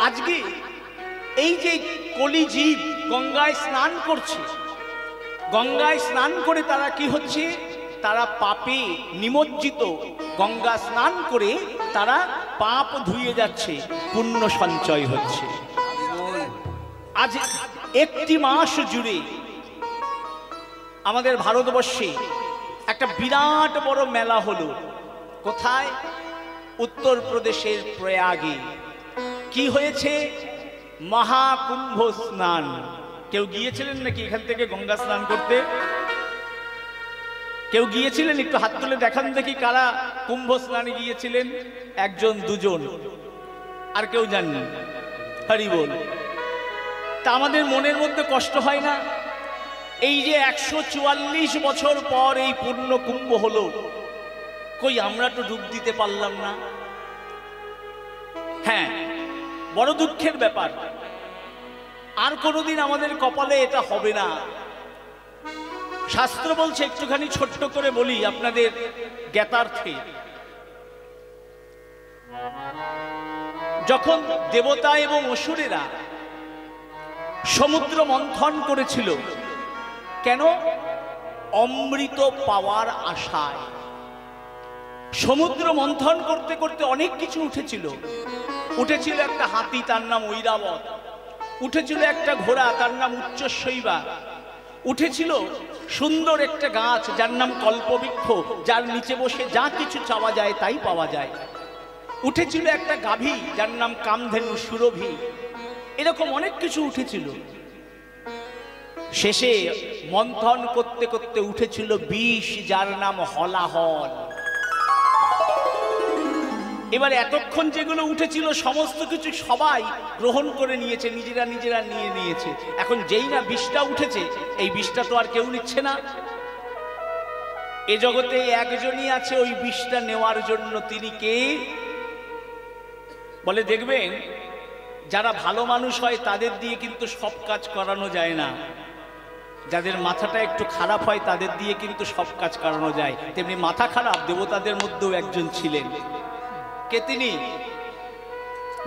আজকে এই যে কলিজীব গঙ্গায় স্নান করছে, গঙ্গায় স্নান করে তারা কি হচ্ছে, তারা পাপে নিমজ্জিত। গঙ্গা স্নান করে তারা পাপ ধুয়ে যাচ্ছে, পুণ্য সঞ্চয় হচ্ছে। আজ একটি মাস জুড়ে আমাদের ভারতবর্ষে একটা বিরাট বড় মেলা হলো। কোথায়? উত্তরপ্রদেশের প্রয়াগে। কি হয়েছে? মহাকুম্ভ স্নান। কেউ গিয়েছিলেন নাকি এখান থেকে গঙ্গা স্নান করতে? কেউ গিয়েছিলেন? একটু হাত তুলে দেখান দেখি কারা কুম্ভ স্নানে গিয়েছিলেন। একজন দুজন, আর কেউ জাননি। হরি বল। তা আমাদের মনের মধ্যে কষ্ট হয় না? এই যে 144 বছর পর এই পূর্ণ কুম্ভ হলো, কই আমরা তো ডুব দিতে পারলাম না। হ্যাঁ, বড় দুঃখের ব্যাপার। আর কোনোদিন আমাদের কপালে এটা হবে না। শাস্ত্র বলছে, একটুখানি ছোট্ট করে বলি আপনাদের জ্ঞাতার্থে। যখন দেবতা এবং অসুরেরা সমুদ্র মন্থন করেছিল, কেন? অমৃত পাওয়ার আশায়। সমুদ্র মন্থন করতে করতে অনেক কিছু উঠেছিল। উঠেছিল একটা হাতি, তার নাম ঐরাবত। উঠেছিল একটা ঘোড়া, তার নাম উচ্চশৈবা। উঠেছিল সুন্দর একটা গাছ, যার নাম কল্পবৃক্ষ, যার নিচে বসে যা কিছু চাওয়া যায় তাই পাওয়া যায়। উঠেছিল একটা গাভী, যার নাম কামধেনু, সুরভি। এরকম অনেক কিছু উঠেছিল। শেষে মন্থন করতে করতে উঠেছিল বিষ, যার নাম হলাহল। এবার এতক্ষণ যেগুলো উঠেছিল সমস্ত কিছু সবাই গ্রহণ করে নিয়েছে, নিজেরা নিজেরা নিয়ে নিয়েছে। এখন যেই না বিষটা উঠেছে, এই বিষটা তো আর কেউ নিচ্ছে না। এ জগতে একজনই আছে ওই বিষটা নেওয়ার জন্য। তিনি কে? বলে, দেখবেন যারা ভালো মানুষ হয় তাদের দিয়ে কিন্তু সব কাজ করানো যায় না। যাদের মাথাটা একটু খারাপ হয় তাদের দিয়ে কিন্তু সব কাজ করানো যায়। তেমনি মাথা খারাপ দেবতাদের মধ্যেও একজন ছিলেন। কে তিনি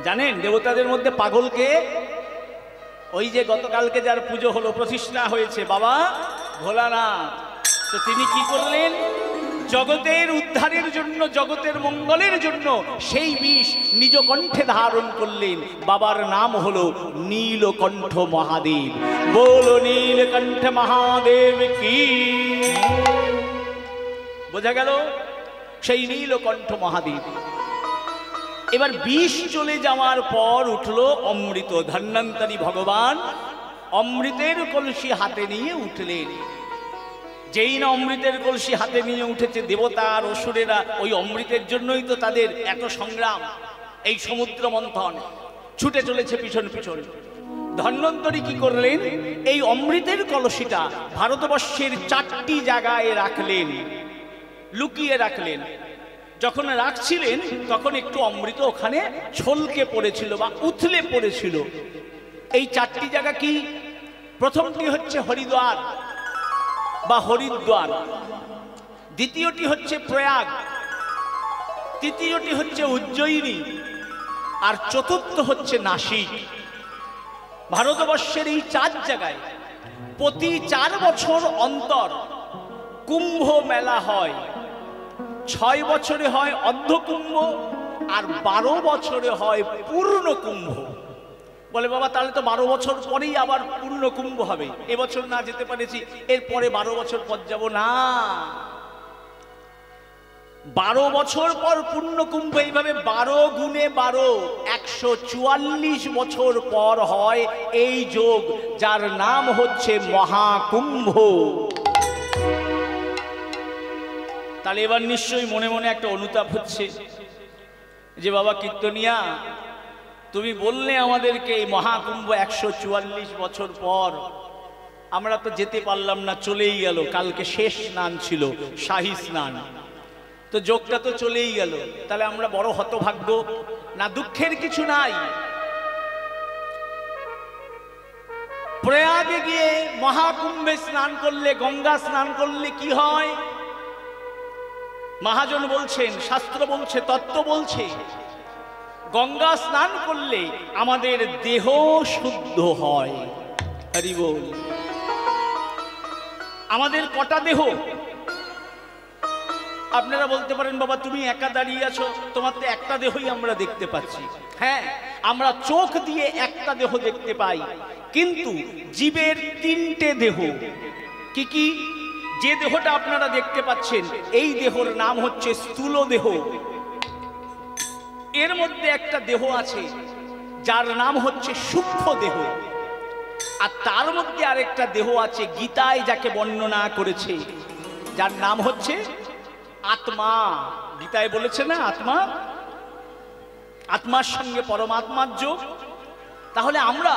জানেন? দেবতাদের মধ্যে পাগল কে? ওই যে গতকালকে যার পুজো হলো, প্রতিষ্ঠা হয়েছে, বাবা ভোলানাথ। তো তিনি কি করলেন? জগতের উদ্ধারের জন্য, জগতের মঙ্গলের জন্য সেই বিষ নিজ কণ্ঠে ধারণ করলেন। বাবার নাম হলো নীলকণ্ঠ মহাদেব। বলো নীলকণ্ঠ মহাদেব কি। বোঝা গেল? সেই নীলকণ্ঠ মহাদেব। এবার বিষ চলে যাওয়ার পর উঠলো অমৃত। ধন্বন্তরী ভগবান অমৃতের কলসি হাতে নিয়ে উঠলেন। যেই না অমৃতের কলসি হাতে নিয়ে উঠেছে, দেবতা আর অসুরেরা ওই অমৃতের জন্যই তো তাদের এত সংগ্রাম। এই সমুদ্র মন্থন ছুটে চলেছে পিছন পিছন। ধন্বন্তরী কি করলেন? এই অমৃতের কলসিটা ভারতবর্ষের 4টি জায়গায় রাখলেন, লুকিয়ে রাখলেন। যখন রাখছিলেন তখন একটু অমৃত ওখানে ছলকে পড়েছিল বা উথলে পড়েছিল। এই 4টি জায়গা কি? প্রথমটি হচ্ছে হরিদ্বার বা হরিদ্বার, দ্বিতীয়টি হচ্ছে প্রয়াগ, তৃতীয়টি হচ্ছে উজ্জয়িনী, আর চতুর্থ হচ্ছে নাসিক। ভারতবর্ষের এই 4 জায়গায় প্রতি 4 বছর অন্তর কুম্ভ মেলা হয়। 6 বছরে হয় অর্ধকুম্ভ, আর 12 বছরে হয় পূর্ণ কুম্ভ। বলে, বাবা তাহলে তো 12 বছর পরেই আবার পূর্ণ কুম্ভ হবে। এবছর না যেতে পারেছি, এরপরে 12 বছর পর যাব না। 12 বছর পর পূর্ণ কুম্ভ। এইভাবে 12 গুণে 12 144 বছর পর হয় এই যোগ, যার নাম হচ্ছে মহাকুম্ভ। তাহলে এবার নিশ্চয়ই মনে মনে একটা অনুতাপ হচ্ছে যে, বাবা কীর্তনিয়া, তুমি বললে আমাদেরকে এই মহাকুম্ভ 144 বছর পর, আমরা তো যেতে পারলাম না, চলেই গেল। কালকে শেষ স্নান ছিল, শাহী স্নান, তো যোগটা তো চলেই গেল। তাহলে আমরা বড় হতভাগ্য না? দুঃখের কিছু নাই। প্রয়াগে গিয়ে মহাকুম্ভে স্নান করলে, গঙ্গা স্নান করলে কি হয়? মহাজন বলছেন, শাস্ত্র বলছে, তত্ত্ব বলছে, গঙ্গা স্নান করলে আমাদের দেহ শুদ্ধ হয়। হরি বল। আমাদের কটা দেহ? আপনারা বলতে পারেন, বাবা তুমি একা দাঁড়িয়ে আছো, তোমার তো একটা দেহই আমরা দেখতে পাচ্ছি। হ্যাঁ, আমরা চোখ দিয়ে একটা দেহ দেখতে পাই, কিন্তু জীবের তিনটে দেহ। কি কি? যে দেহটা আপনারা দেখতে পাচ্ছেন, এই দেহর নাম হচ্ছে স্থূল দেহ। এর মধ্যে একটা দেহ আছে যার নাম হচ্ছে সূক্ষ্ম দেহ, আর তার মধ্যে আরেকটা দেহ আছে গীতায় যাকে বর্ণনা করেছে, যার নাম হচ্ছে আত্মা। গীতায় বলেছে না আত্মা, আত্মার সঙ্গে পরমাত্মার যোগ। তাহলে আমরা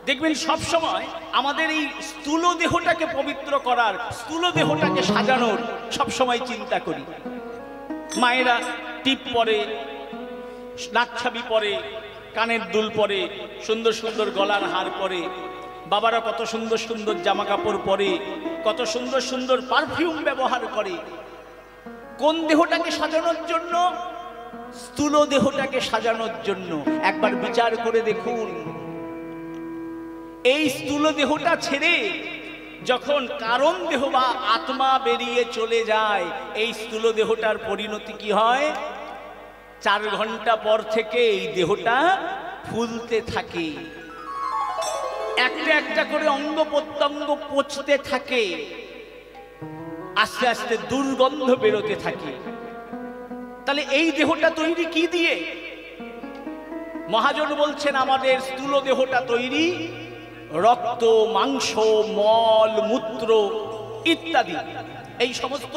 দেখবেন সব সময় আমাদের এই স্থূল দেহটাকে পবিত্র করার, স্থূল দেহটাকে সাজানোর সব সময় চিন্তা করি। মায়েরা টিপ পরে, নাকছাবি পরে, কানের দুল পরে, সুন্দর সুন্দর গলার হার পরে, বাবারা কত সুন্দর সুন্দর জামা কাপড় পরে, কত সুন্দর সুন্দর পারফিউম ব্যবহার করে। কোন দেহটাকে সাজানোর জন্য? স্থূল দেহটাকে সাজানোর জন্য। একবার বিচার করে দেখুন, এই স্থূল দেহটা ছেড়ে যখন কারণ দেহ বা আত্মা বেরিয়ে চলে যায়, এই স্থূল দেহটার পরিণতি কি হয়? 4 ঘন্টা পর থেকে এই দেহটা ফুলতে থাকে, একটা একটা করে অঙ্গ প্রত্যঙ্গ পচতে থাকে, আস্তে আস্তে দুর্গন্ধ বেরোতে থাকে। তাহলে এই দেহটা তৈরি কি দিয়ে? মহাজন বলছেন আমাদের স্থূল দেহটা তৈরি রক্ত, মাংস, মল, মূত্র ইত্যাদি, এই সমস্ত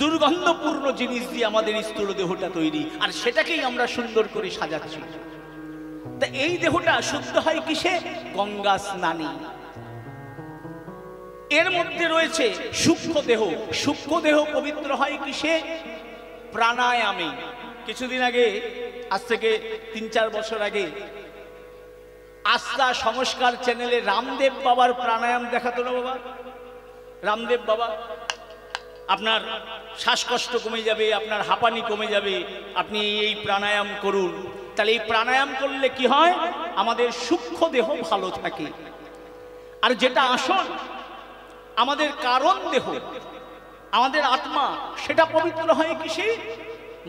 দুর্গন্ধপূর্ণ জিনিস দিয়ে আমাদের স্থূল দেহটা তৈরি, আর সেটাকেই আমরা সুন্দর করে সাজাচ্ছি। তা এই দেহটা শুদ্ধ হয় কিসে? গঙ্গা স্নানে। এর মধ্যে রয়েছে সূক্ষ্ম দেহ। সূক্ষ্ম দেহ পবিত্র হয় কিসে? প্রাণায়ামে। কিছুদিন আগে, আজ থেকে 3-4 বছর আগে, আস্থা সংস্কার চ্যানেলে রামদেব বাবার প্রাণায়াম দেখাতো না বাবা? রামদেব বাবা, আপনার শ্বাসকষ্ট কমে যাবে, আপনার হাঁপানি কমে যাবে, আপনি এই প্রাণায়াম করুন। তাহলে এই প্রাণায়াম করলে কি হয়? আমাদের সূক্ষ্ম দেহ ভালো থাকে। আর যেটা আসল আমাদের কারণ দেহ, আমাদের আত্মা, সেটা পবিত্র হয় কিসে?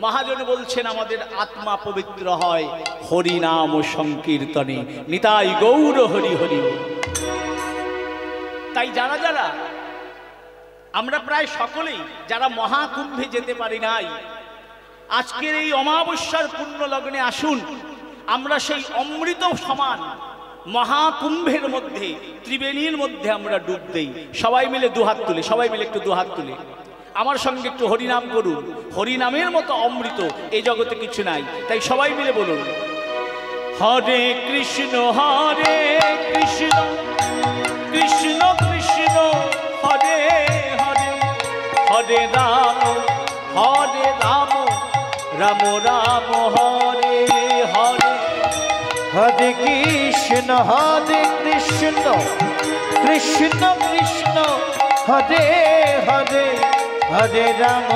মহাজন বলছেন আমাদের আত্মা পবিত্র হয় হরিনাম ও সংকীর্তনে। নিতাই গৌর হরি হরি। তাই যারা যারা আমরা প্রায় সকলেই যারা মহাকুম্ভে যেতে পারি নাই, আজকের এই অমাবস্যার পুণ্য লগ্নে আসুন, আমরা সেই অমৃত সমান মহাকুম্ভের মধ্যে, ত্রিবেণীর মধ্যে আমরা ডুব দেই। সবাই মিলে দুহাত তুলে, সবাই মিলে একটু দুহাত তুলে আমার সঙ্গে একটু হরিনাম করুন। হরিনামের মতো অমৃত এই জগতে কিছু নাই। তাই সবাই মিলে বলুন, হরে কৃষ্ণ কৃষ্ণ কৃষ্ণ কৃষ্ণ হরে হরে, হরে রাম রাম রাম হরে হরে, হরে কৃষ্ণ কৃষ্ণ কৃষ্ণ হরে হরে, হরে রাম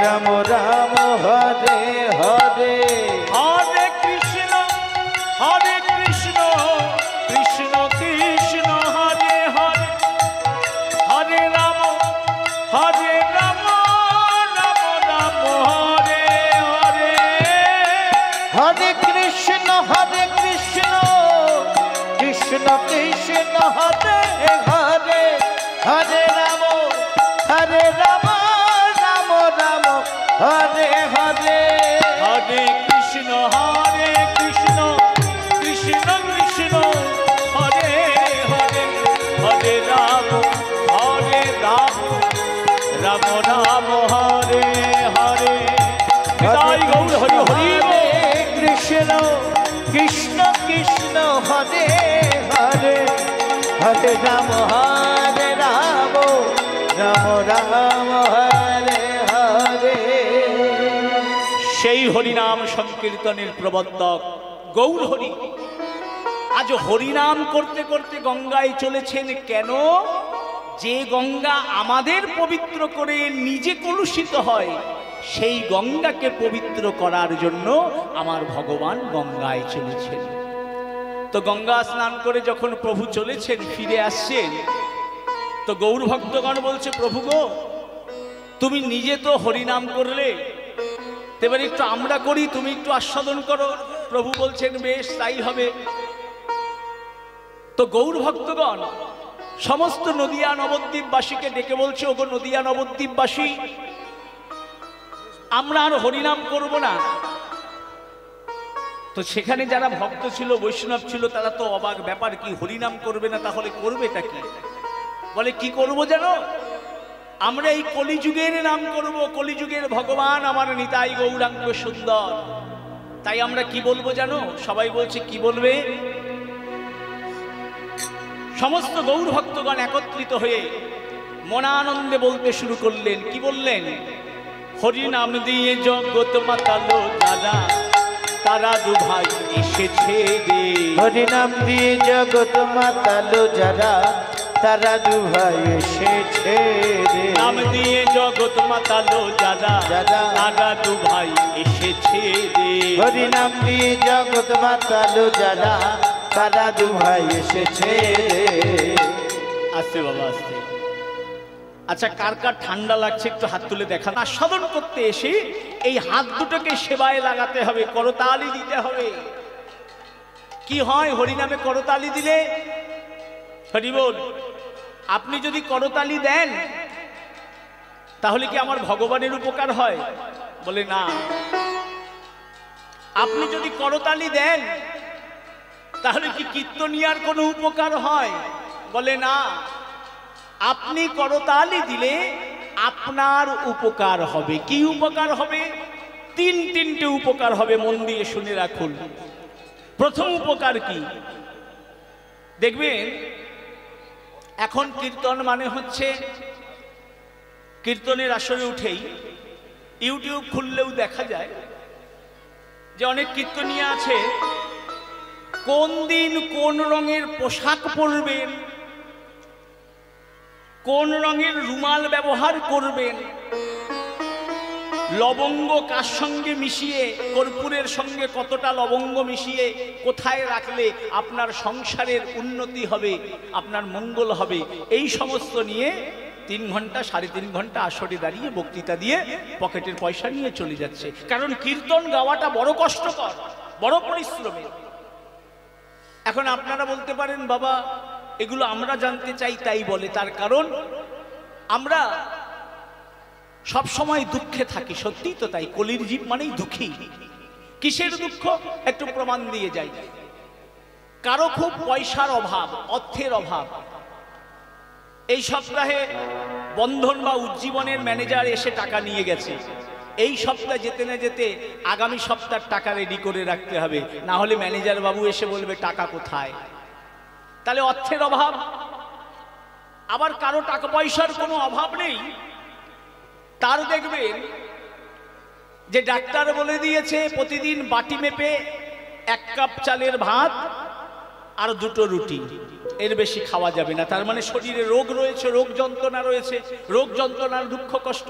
রাম রাম হরে হরে, হরে কৃষ্ণ কৃষ্ণ কৃষ্ণ হরে হরে, হরে রাম রাম রাম হরে হরে, হরে কৃষ্ণ কৃষ্ণ কৃষ্ণ কৃষ্ণ হরে হরে, হরে রাম রাম রাম হরে হরে, হরে কৃষ্ণ কৃষ্ণ কৃষ্ণ কৃষ্ণ হরে হরে, হরে রাম রাম রাম হরে হরে। নিতাই গৌর হরি হরি। কৃষ্ণ কৃষ্ণ কৃষ্ণ হরে হরে, হরে রাম রাম রাম হরে হরে। সেই হরিনাম সংকীর্তনের প্রবর্তক গৌর হরি আজ হরিনাম করতে করতে গঙ্গায় চলেছেন। কেন? যে গঙ্গা আমাদের পবিত্র করে নিজে কলুষিত হয়, সেই গঙ্গাকে পবিত্র করার জন্য আমার ভগবান গঙ্গায় চলেছেন। তো গঙ্গা স্নান করে যখন প্রভু চলেছেন, ফিরে আসছেন, তো গৌর ভক্তগণ বলছে, প্রভু গো, তুমি নিজে তো হরিনাম করলে, এবার একটু আমরা করি, তুমি একটু আস্বাদন করো। প্রভু বলছেন, বেশ তাই হবে। তো গৌর ভক্তগণ সমস্ত নদিয়া নবদ্বীপবাসীকে ডেকে বলছে, ওগো নদিয়া নবদ্বীপবাসী, আমরা আর হরিনাম করব না। তো সেখানে যারা ভক্ত ছিল, বৈষ্ণব ছিল, তারা তো অবাক, ব্যাপার কি, হরিনাম করবে না, তাহলে করবেটা কি? বলে, কি করব জানো, আমরা এই কলিযুগের নাম করব, কলিযুগের ভগবান আমার নিতাই গৌরাঙ্গ সুন্দর। তাই আমরা কি বলবো জানো? সবাই বলছে, কি বলবে? সমস্ত গৌর ভক্তগণ একত্রিত হয়ে মনানন্দে বলতে শুরু করলেন। কি বললেন? হরিনাম দিয়ে জগৎ মাতালো যারা, তারা দু ভাই এসেছে রে। হরিনাম দিয়ে জগৎ মাতালো যারা, তারা দু ভাই এসেছে রে। নাম দিয়ে জগৎ মাতালো যারা, তারা দু ভাই এসেছে রে। হরিনাম দিয়ে জগৎ মাতালো যারা, তারা দু ভাই এসেছে রে। আস্তে বাবা আস্তে। আচ্ছা, কার কার ঠান্ডা লাগছে একটু হাত তুলে দেখান। আস্বাদন করতে এসে এই হাত দুটোকে সেবায় লাগাতে হবে, করতালি দিতে হবে। কি হয় হরিনামে করতালি দিলে? হরি বল। আপনি যদি করতালি দেন তাহলে কি আমার ভগবানের উপকার হয়? বলে না। আপনি যদি করতালি দেন তাহলে কি কীর্তনিয়ার কোনো উপকার হয়? বলে না। আপনি করতালি দিলে আপনার উপকার হবে। কি উপকার হবে? তিনটে উপকার হবে, মন দিয়ে শুনে রাখুন। প্রথম উপকার কি দেখবেন, এখন কীর্তন মানে হচ্ছে, কীর্তনের আসরে উঠেই ইউটিউব খুললেও দেখা যায় যে অনেক কীর্তনিয়া আছে, কোন দিন কোন রঙের পোশাক পরবেন, কোন রঙের রুমাল ব্যবহার করবেন, লবঙ্গ কার সঙ্গে মিশিয়ে, কর্পূরের সঙ্গে কতটা লবঙ্গ মিশিয়ে কোথায় রাখলে আপনার সংসারের উন্নতি হবে, আপনার মঙ্গল হবে, এই সমস্ত নিয়ে 3 ঘন্টা 3.5 ঘন্টা আসরে দাঁড়িয়ে বক্তৃতা দিয়ে পকেটের পয়সা নিয়ে চলে যাচ্ছে। কারণ কীর্তন গাওয়াটা বড় কষ্টকর, বড় পরিশ্রমের। এখন আপনারা বলতে পারেন, বাবা এগুলো আমরা জানতে চাই তাই বলে। তার কারণ আমরা সব সময় দুঃখে থাকি, সত্যিই তো তাই। কলির জীব মানেই দুঃখী। কিসের দুঃখ? একটু প্রমাণ দিয়ে যাই। কারো খুব পয়সার অভাব, অর্থের অভাব। এই সপ্তাহে বন্ধন বা উজ্জীবনের ম্যানেজার এসে টাকা নিয়ে গেছে, এই সপ্তাহ যেতে না যেতে আগামী সপ্তাহের টাকা রেডি করে রাখতে হবে, না হলে ম্যানেজার বাবু এসে বলবে টাকা কোথায়। তাহলে অর্থের অভাব। আবার কারো টাকা পয়সার কোনো অভাব নেই, তার দেখবেন যে ডাক্তার বলে দিয়েছে প্রতিদিন বাটি মেপে 1 কাপ চালের ভাত আর 2টো রুটি, এর বেশি খাওয়া যাবে না। তার মানে শরীরে রোগ রয়েছে, রোগ যন্ত্রণা রয়েছে, রোগ যন্ত্রণার দুঃখ কষ্ট।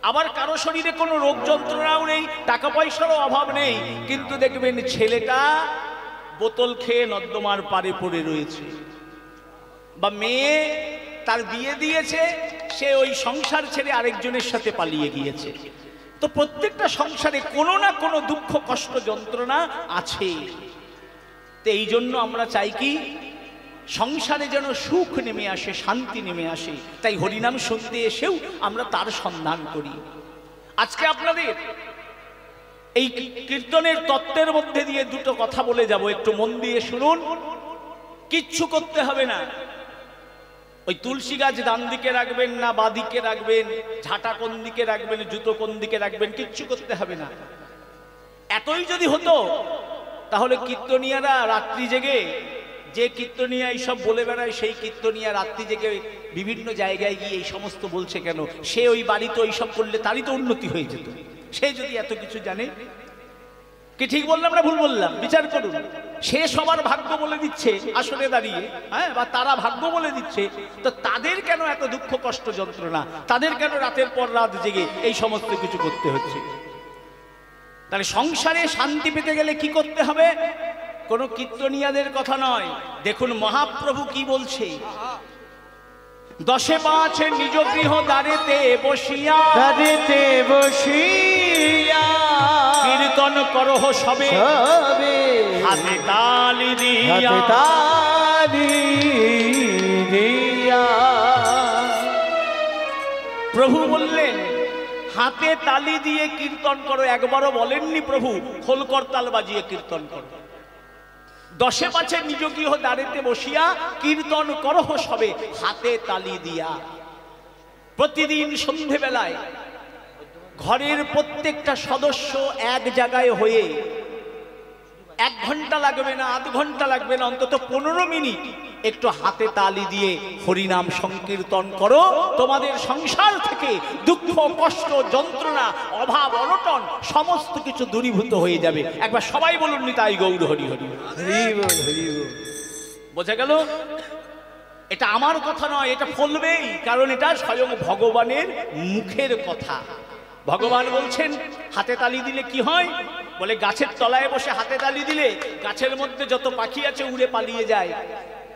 আবার কারো শরীরে কোনো রোগ যন্ত্রণাও নেই, টাকা পয়সারও অভাব নেই, কিন্তু দেখবেন ছেলেটা বোতল খেয়ে নর্দমার পারে পড়ে রয়েছে, বা মেয়ে তার বিয়ে দিয়েছে, সে ওই সংসার ছেড়ে আরেকজনের সাথে পালিয়ে গিয়েছে। তো প্রত্যেকটা সংসারে কোনো না কোনো দুঃখ কষ্ট যন্ত্রণা আছে। তো এই জন্য আমরা চাই কি, সংসারে যেন সুখ নেমে আসে, শান্তি নেমে আসে। তাই হরিনাম শুনতে এসেও আমরা তার সন্ধান করি। আজকে আপনাদের এই কীর্তনের তত্ত্বের মধ্যে দিয়ে 2টো কথা বলে যাব, একটু মন দিয়ে শুনুন। কিচ্ছু করতে হবে না। ওই তুলসী গাছ ডান দিকে রাখবেন না বাঁ দিকে রাখবেন, ঝাঁটা কোন দিকে রাখবেন, জুতো কোন দিকে রাখবেন, কিচ্ছু করতে হবে না। এতই যদি হতো তাহলে কীর্তনিয়ারা রাত্রি জেগে, যে কীর্তনিয়া এইসব বলে বেড়ায়, সেই কীর্তনিয়া রাত্রি জেগে বিভিন্ন জায়গায় গিয়ে এই সমস্ত বলছে কেন? সে ওই বাড়িতে ওইসব করলে তারই তো উন্নতি হয়ে যেত, সে যদি এত কিছু জানে। কি ঠিক বললাম না ভুল বললাম? বিচার করুন। সে সবার ভাগ্য বলে দিচ্ছে আসলে দাঁড়িয়ে, হ্যাঁ, বা তারা ভাগ্য বলে দিচ্ছে, তো তাদের কেন এত দুঃখ কষ্ট যন্ত্রণা? তাদের কেন রাতের পর রাত জেগে এই সমস্ত কিছু করতে হচ্ছে? তাহলে সংসারে শান্তি পেতে গেলে কি করতে হবে? কোনো কীর্তনিয়াদের কথা নয়। দেখুন মহাপ্রভু কি বলছে, 10:5 নিজ গৃহ দ্বারেতে বসিয়া, দ্বারেতে বসিয়া কীর্তন করহ সবে, হাতে তালি দিয়া, হাতে তালি দিয়া। প্রভু বললেন হাতে তালি দিয়ে কীর্তন করো। একবারও বলেননি প্রভু খোল করতাল বাজিয়ে কীর্তন করো। 10:5 নিজ গৃহ দ্বারেতে বসিয়া কীর্তন করহ সবে, হাতে তালি দিয়া। প্রতিদিন সন্ধেবেলায় ঘরের প্রত্যেকটা সদস্য এক জায়গায় হয়ে 1 ঘন্টা লাগবে না, আধ ঘন্টা লাগবে না, অন্তত 15 মিনিট একটু হাতে তালি দিয়ে হরিনাম সংকীর্তন করো। তোমাদের সংসার থেকে দুঃখ কষ্ট যন্ত্রণা অভাব অনটন সমস্ত কিছু দূরীভূত হয়ে যাবে। একবার সবাই বলুন নিতাই গৌর হরি হরি। বোঝা গেল? এটা আমার কথা নয়, এটা ফলবেই, কারণ এটা স্বয়ং ভগবানের মুখের কথা। ভগবান বলছেন হাতে তালি দিলে কি হয়? বলে গাছের তলায় বসে হাতে তালি দিলে গাছের মধ্যে যত পাখি আছে উড়ে পালিয়ে যায়,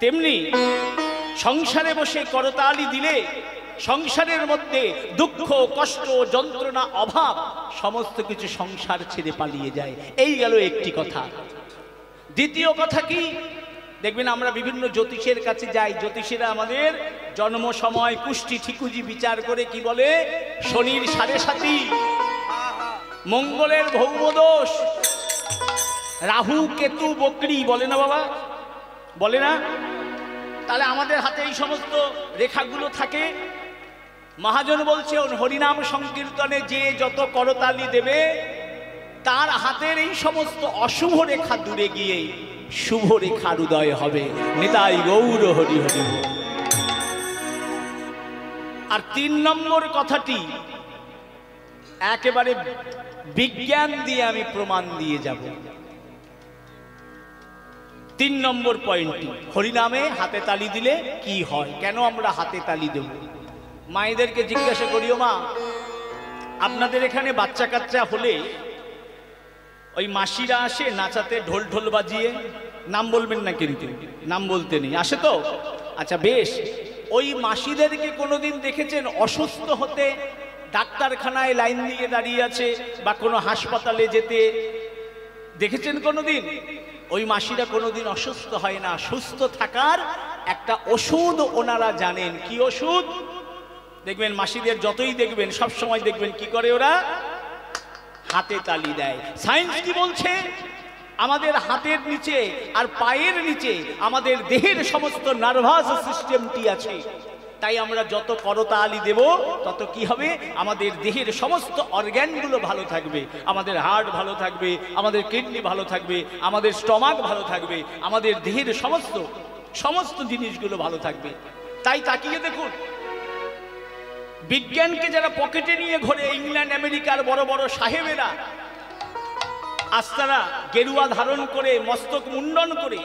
তেমনি সংসারে বসে করতালি দিলে সংসারের মধ্যে দুঃখ কষ্ট যন্ত্রণা অভাব সমস্ত কিছু সংসার ছেড়ে পালিয়ে যায়। এই গেল একটি কথা। দ্বিতীয় কথা কি? দেখবেন আমরা বিভিন্ন জ্যোতিষের কাছে যাই, জ্যোতিষীরা আমাদের জন্ম সময় কুষ্টি ঠিকুজি বিচার করে কি বলে? শনির 7.5, মঙ্গলের ভৌমদোষ, রাহু কেতু বকরি, বলে না বাবা? বলে না? তাহলে আমাদের হাতে এই সমস্ত রেখাগুলো থাকে। মহাজন বলছে হরিনাম সংকীর্তনে যে যত করতালি দেবে তার হাতের এই সমস্ত অশুভ রেখা দূরে গিয়ে শুভ রেখার উদয় হবে। নিতাই গৌর হরি হরি। আর 3 নম্বর কথাটি একেবারে বিজ্ঞান দিয়ে আমি প্রমাণ দিয়ে যাব। 3 নম্বর পয়েন্টটি, হরিনামে হাতে তালি দিলে কি হয়, কেন আমরা হাতে তালি দেব? মায়েদেরকে জিজ্ঞাসা করিও, মা আপনাদের এখানে বাচ্চা কাচ্চা হলে ওই মাসিরা আসে নাচাতে ঢোল ঢোল বাজিয়ে? নাম বলবেন না কিন্তু, নাম বলতে নেই, আসে তো? আচ্ছা বেশ, ওই মাসিদেরকে কোনোদিন দেখেছেন অসুস্থ হতে ডাক্তারখানায় লাইন দিয়ে দাঁড়িয়ে আছে বা কোনো হাসপাতালে যেতে দেখেছেন কোনোদিন? ওই মাসিরা কোনোদিন অসুস্থ হয় না। সুস্থ থাকার একটা ওষুধ ওনারা জানেন। কি ওষুধ? দেখবেন মাসিদের যতই দেখবেন সব সময় দেখবেন কি করে ওরা? হাতে তালি দেয়। সায়েন্স কি বলছে? আমাদের হাতের নিচে আর পায়ের নিচে আমাদের দেহের সমস্ত নার্ভাস সিস্টেমটি আছে। তাই আমরা যত করতালি দেব তত কি হবে? আমাদের দেহের সমস্ত অর্গ্যানগুলো ভালো থাকবে। আমাদের হার্ট ভালো থাকবে, আমাদের কিডনি ভালো থাকবে, আমাদের স্টমাক ভালো থাকবে, আমাদের দেহের সমস্ত জিনিসগুলো ভালো থাকবে। তাই তাকিয়ে দেখুন, বিজ্ঞানকে যারা পকেটে নিয়ে ঘোরে, ইংল্যান্ড আমেরিকার বড় বড় সাহেবেরা, আজ তারা গেরুয়া ধারণ করে মস্তক মুন্ডন করে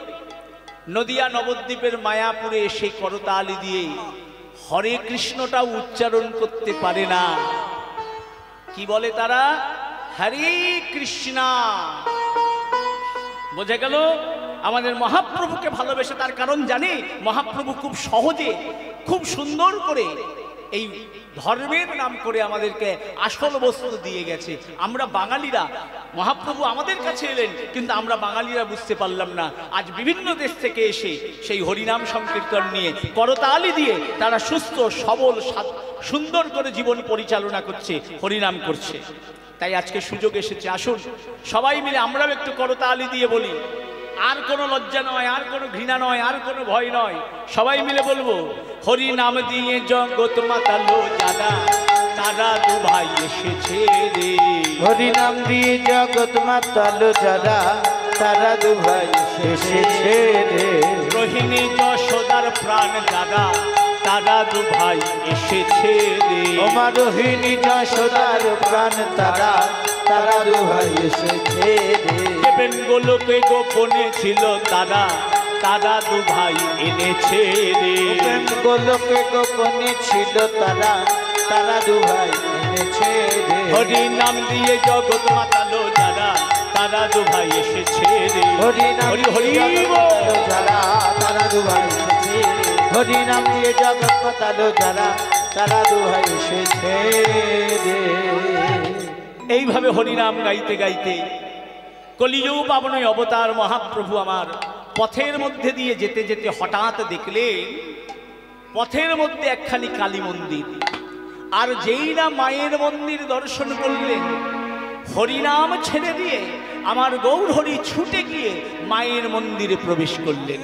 নদিয়া নবদ্বীপের মায়াপুরে এসে করতালি দিয়ে হরে কৃষ্ণটাও উচ্চারণ করতে পারে না। কি বলে তারা? হরে কৃষ্ণা। বোঝা গেল? আমাদের মহাপ্রভুকে ভালোবেসে। তার কারণ জানি, মহাপ্রভু খুব সহজে খুব সুন্দর করে এই ধর্মের নাম করে আমাদেরকে আসল বস্তু দিয়ে গেছে। আমরা বাঙালিরা, মহাপ্রভু আমাদের কাছে এলেন কিন্তু আমরা বাঙালিরা বুঝতে পারলাম না। আজ বিভিন্ন দেশ থেকে এসে সেই হরিনাম সংকীর্তন নিয়ে করতালি দিয়ে তারা সুস্থ সবল সুন্দর করে জীবন পরিচালনা করছে, হরিনাম করছে। তাই আজকে সুযোগ এসেছে, আসুন সবাই মিলে আমরাও একটু করতালি দিয়ে বলি। আর কোনো লজ্জা নয়, আর কোনো ঘৃণা নয়, আর কোনো ভয় নয়। সবাই মিলে বলবো, হরি নাম দিয়ে জগৎ মাতালো যারা, তারা দু ভাই এসেছে রে। হরি নাম দিয়ে জগৎ মাতালো যারা, তারা দু ভাই এসেছে রে। রোহিণী যশোদার প্রাণ যারা, তারা দু ভাই এসেছে রে। ওমা রোহিণী যশোদার প্রাণ তারা, তারা দুহাই এসেছে রে। গোলকে গোপনে ছিল তারা, তারা দু ভাই এনেছে রে। গোলকে গোপনে ছিল তারা, তারা দুহাই এনেছে রে। হরি নাম দিয়ে জগৎ মাতালো যারা, তারা দু ভাই এসেছে রে। হরি নাম হরি হরি মাতালো যারা, তারা দুহাই এসেছে রে। হরি নাম দিয়ে জগৎ মাতালো যারা, তারা দুহাই এসেছে রে। এইভাবে হরিনাম গাইতে গাইতে কলিযুগ পাবন অবতার মহাপ্রভু আমার পথের মধ্যে দিয়ে যেতে যেতে হঠাৎ দেখলেন পথের মধ্যে একখানি কালী মন্দির। আর যেই না মায়ের মন্দির দর্শন করলেন, হরিনাম ছেড়ে দিয়ে আমার গৌর হরি ছুটে গিয়ে মায়ের মন্দিরে প্রবেশ করলেন।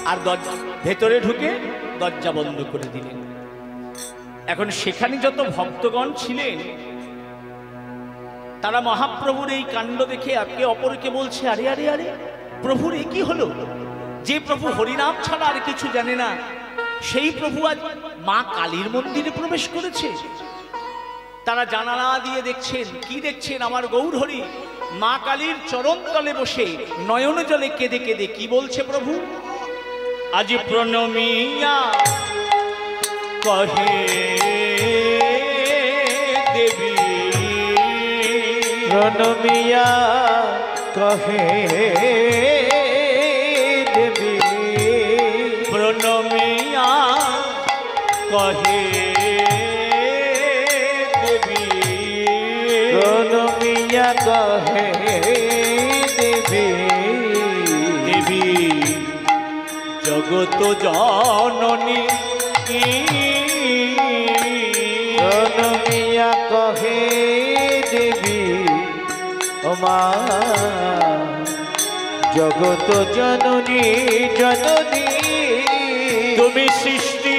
আর ভেতরে ঢুকে দরজা বন্ধ করে দিলেন। এখন সেখানে যত ভক্তগণ ছিলেন তারা মহাপ্রভুর এই কাণ্ড দেখে একে অপরকে বলছে, আরে আরে আরে প্রভুর এ কি হলো? যে প্রভু হরিনাম ছাড়া আর কিছু জানে না, সেই প্রভু আজ মা কালীর মন্দিরে প্রবেশ করেছে। তারা জানালা দিয়ে দেখছেন, কি দেখছেন? আমার গৌর হরি মা কালীর চরণ তলে বসে নয়ন জলে কেঁদে কেঁদে কি বলছে প্রভু? আজ প্রণমিয়া কহে দেবী, প্রণমিয়া কহে দেবী, প্রণমিয়া কহে দেবী, প্রণমিয়া কহে দেবী, দেবী জগত জননী, প্রণমিয়া কহে দেবী ও মা জগত জননী, জননী তুমি সৃষ্টি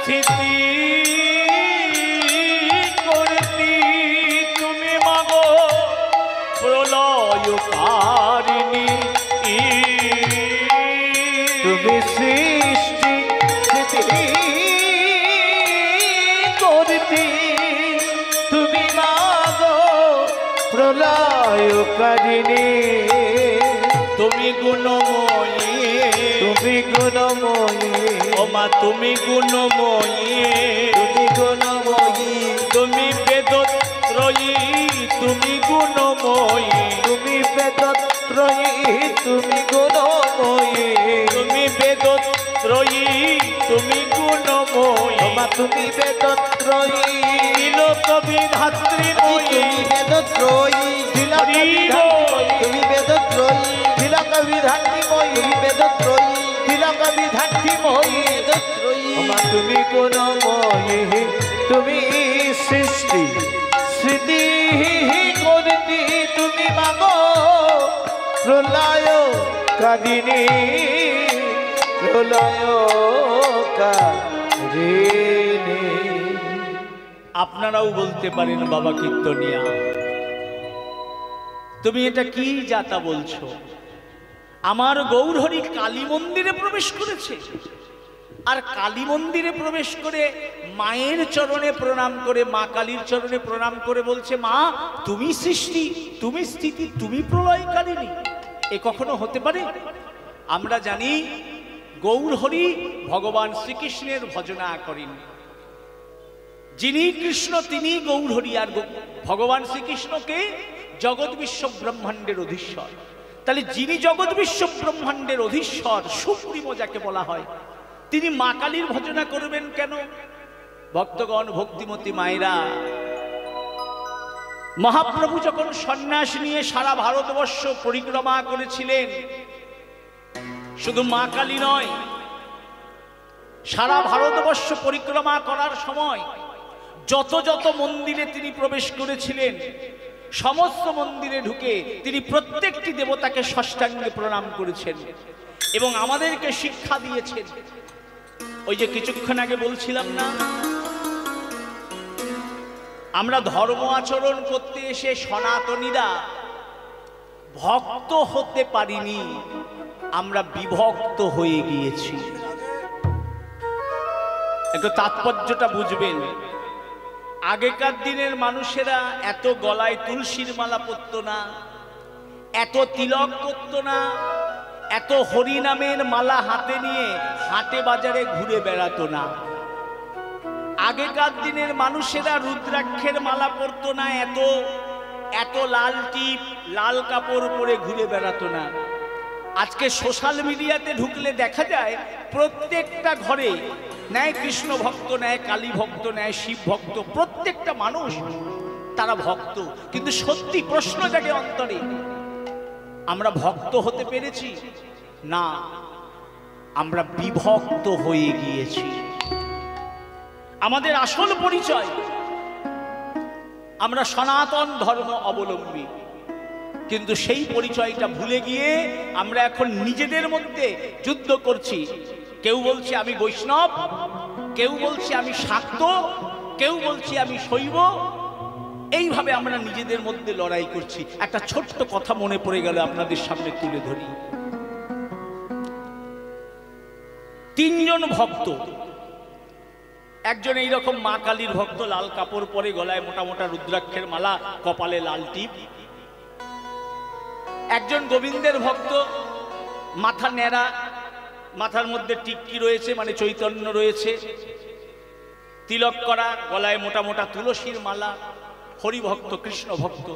স্থিতি করতি, তুমি মাগো প্রলয়কারিণী, তুমি সৃষ্টি স্থিতি করতি, তুমি মাগো প্রলয়কারিণী, তুমি গুণময়ী, তুমি গুণময়ী ও মা তুমি গুণময়ী, তুমি গুণময়ী, তুমি বেদত্রয়ী, তুমি গুণময়ী, তুমি বেদত্রয়ী, তুমি গুণময়ী, তুমি বেদত্রয়ী, তুমি গুণময়ী, মা তুমি বেদত্রয়ী, তিলক বিধাত্রীময়ী, তুমি বেদত্রয়ী, তিলক বিধাত্রী, তুমি বেদত্রয়ী, তিলক বিধাত্রীময়ী, তুমি বেদত্রয়ী, তিলক বিধাত্রীময়ী, বেদত্রয়ী, মা তুমি গুণময়ী, তুমি সৃষ্টি স্মৃতি করতি, তুমি মাগো প্রলয়কারিণী, প্রলয়কারিণী। আপনারাও বলতে পারেন বাবা কীর্তনিয়া, তুমি এটা কি যাতা বলছো? আমার গৌরহরি কালী মন্দিরে প্রবেশ করেছে, আর কালী মন্দিরে প্রবেশ করে মায়ের চরণে প্রণাম করে, মা কালীর চরণে প্রণাম করে বলছে, মা তুমি সৃষ্টি, তুমি স্থিতি, তুমি প্রলয়কারিণী। এ কখনো হতে পারে? আমরা জানি গৌরহরি ভগবান শ্রীকৃষ্ণের ভজনা করেন। যিনি কৃষ্ণ তিনি গৌরহরি, আর ভগবান শ্রীকৃষ্ণকে জগৎ বিশ্ব ব্রহ্মাণ্ডের অধীশ্বর। তাহলে যিনি জগৎ বিশ্ব ব্রহ্মাণ্ডের অধীশ্বর, সুপ্রিম যাকে বলা হয়, তিনি মা কালীর ভজনা করবেন কেন? ভক্তগণ, ভক্তিমতী মায়েরা, মহাপ্রভু যখন সন্ন্যাস নিয়ে সারা ভারতবর্ষ পরিক্রমা করেছিলেন, শুধু মা কালী নয়, সারা ভারতবর্ষ পরিক্রমা করার সময় যত যত মন্দিরে তিনি প্রবেশ করেছিলেন, সমস্ত মন্দিরে ঢুকে তিনি প্রত্যেকটি দেবতাকে ষষ্ঠাঙ্গে প্রণাম করেছেন এবং আমাদেরকে শিক্ষা দিয়েছেন। ওই যে কিছুক্ষণ আগে বলছিলাম না, আমরা ধর্ম আচরণ করতে এসে সনাতনীরা ভক্ত হতে পারিনি, আমরা বিভক্ত হয়ে গিয়েছি। একটু তাৎপর্যটা বুঝবেন। আগেকার দিনের মানুষেরা এত গলায় তুলসীর মালা পরত না, এত তিলক করত না, এত হরিনামের মালা হাতে নিয়ে হাটে বাজারে ঘুরে বেড়াতো না। আগেকার দিনের মানুষেরা রুদ্রাক্ষের মালা পরতো না, এত এত লাল টিপ লাল কাপড় পরে ঘুরে বেড়াতো না। আজকে সোশ্যাল মিডিয়াতে ঢুকলে দেখা যায় প্রত্যেকটা ঘরে ন্যায় কৃষ্ণ ভক্ত, ন্যায় কালী ভক্ত, ন্যায় শিব ভক্ত, প্রত্যেকটা মানুষ তারা ভক্ত। কিন্তু সত্যি প্রশ্ন জাগে অন্তরে, আমরা ভক্ত হতে পেরেছি? না, আমরা বিভক্ত হয়ে গিয়েছি। আমাদের আসল পরিচয় আমরা সনাতন ধর্ম অবলম্বী, কিন্তু সেই পরিচয়টা ভুলে গিয়ে আমরা এখন নিজেদের মধ্যে যুদ্ধ করছি। কেউ বলছে আমি বৈষ্ণব, কেউ বলছে আমি শাক্ত, কেউ বলছে আমি শৈব। এইভাবে আমরা নিজেদের মধ্যে লড়াই করছি। একটা ছোট্ট কথা মনে পড়ে গেল, আপনাদের সামনে তুলে ধরি। তিনজন ভক্ত, একজন এইরকম মা কালীর ভক্ত, লাল কাপড় পরে, গলায় মোটা মোটা রুদ্রাক্ষের মালা, কপালে লাল টিপ। একজন গোবিন্দের ভক্ত, মাথা ন্যাড়া, মাথার মধ্যে টিক্কি রয়েছে, মানে চৈতন্য রয়েছে, তিলক করা, গলায় মোটা মোটা তুলসীর মালা, হরিভক্ত, কৃষ্ণ ভক্ত।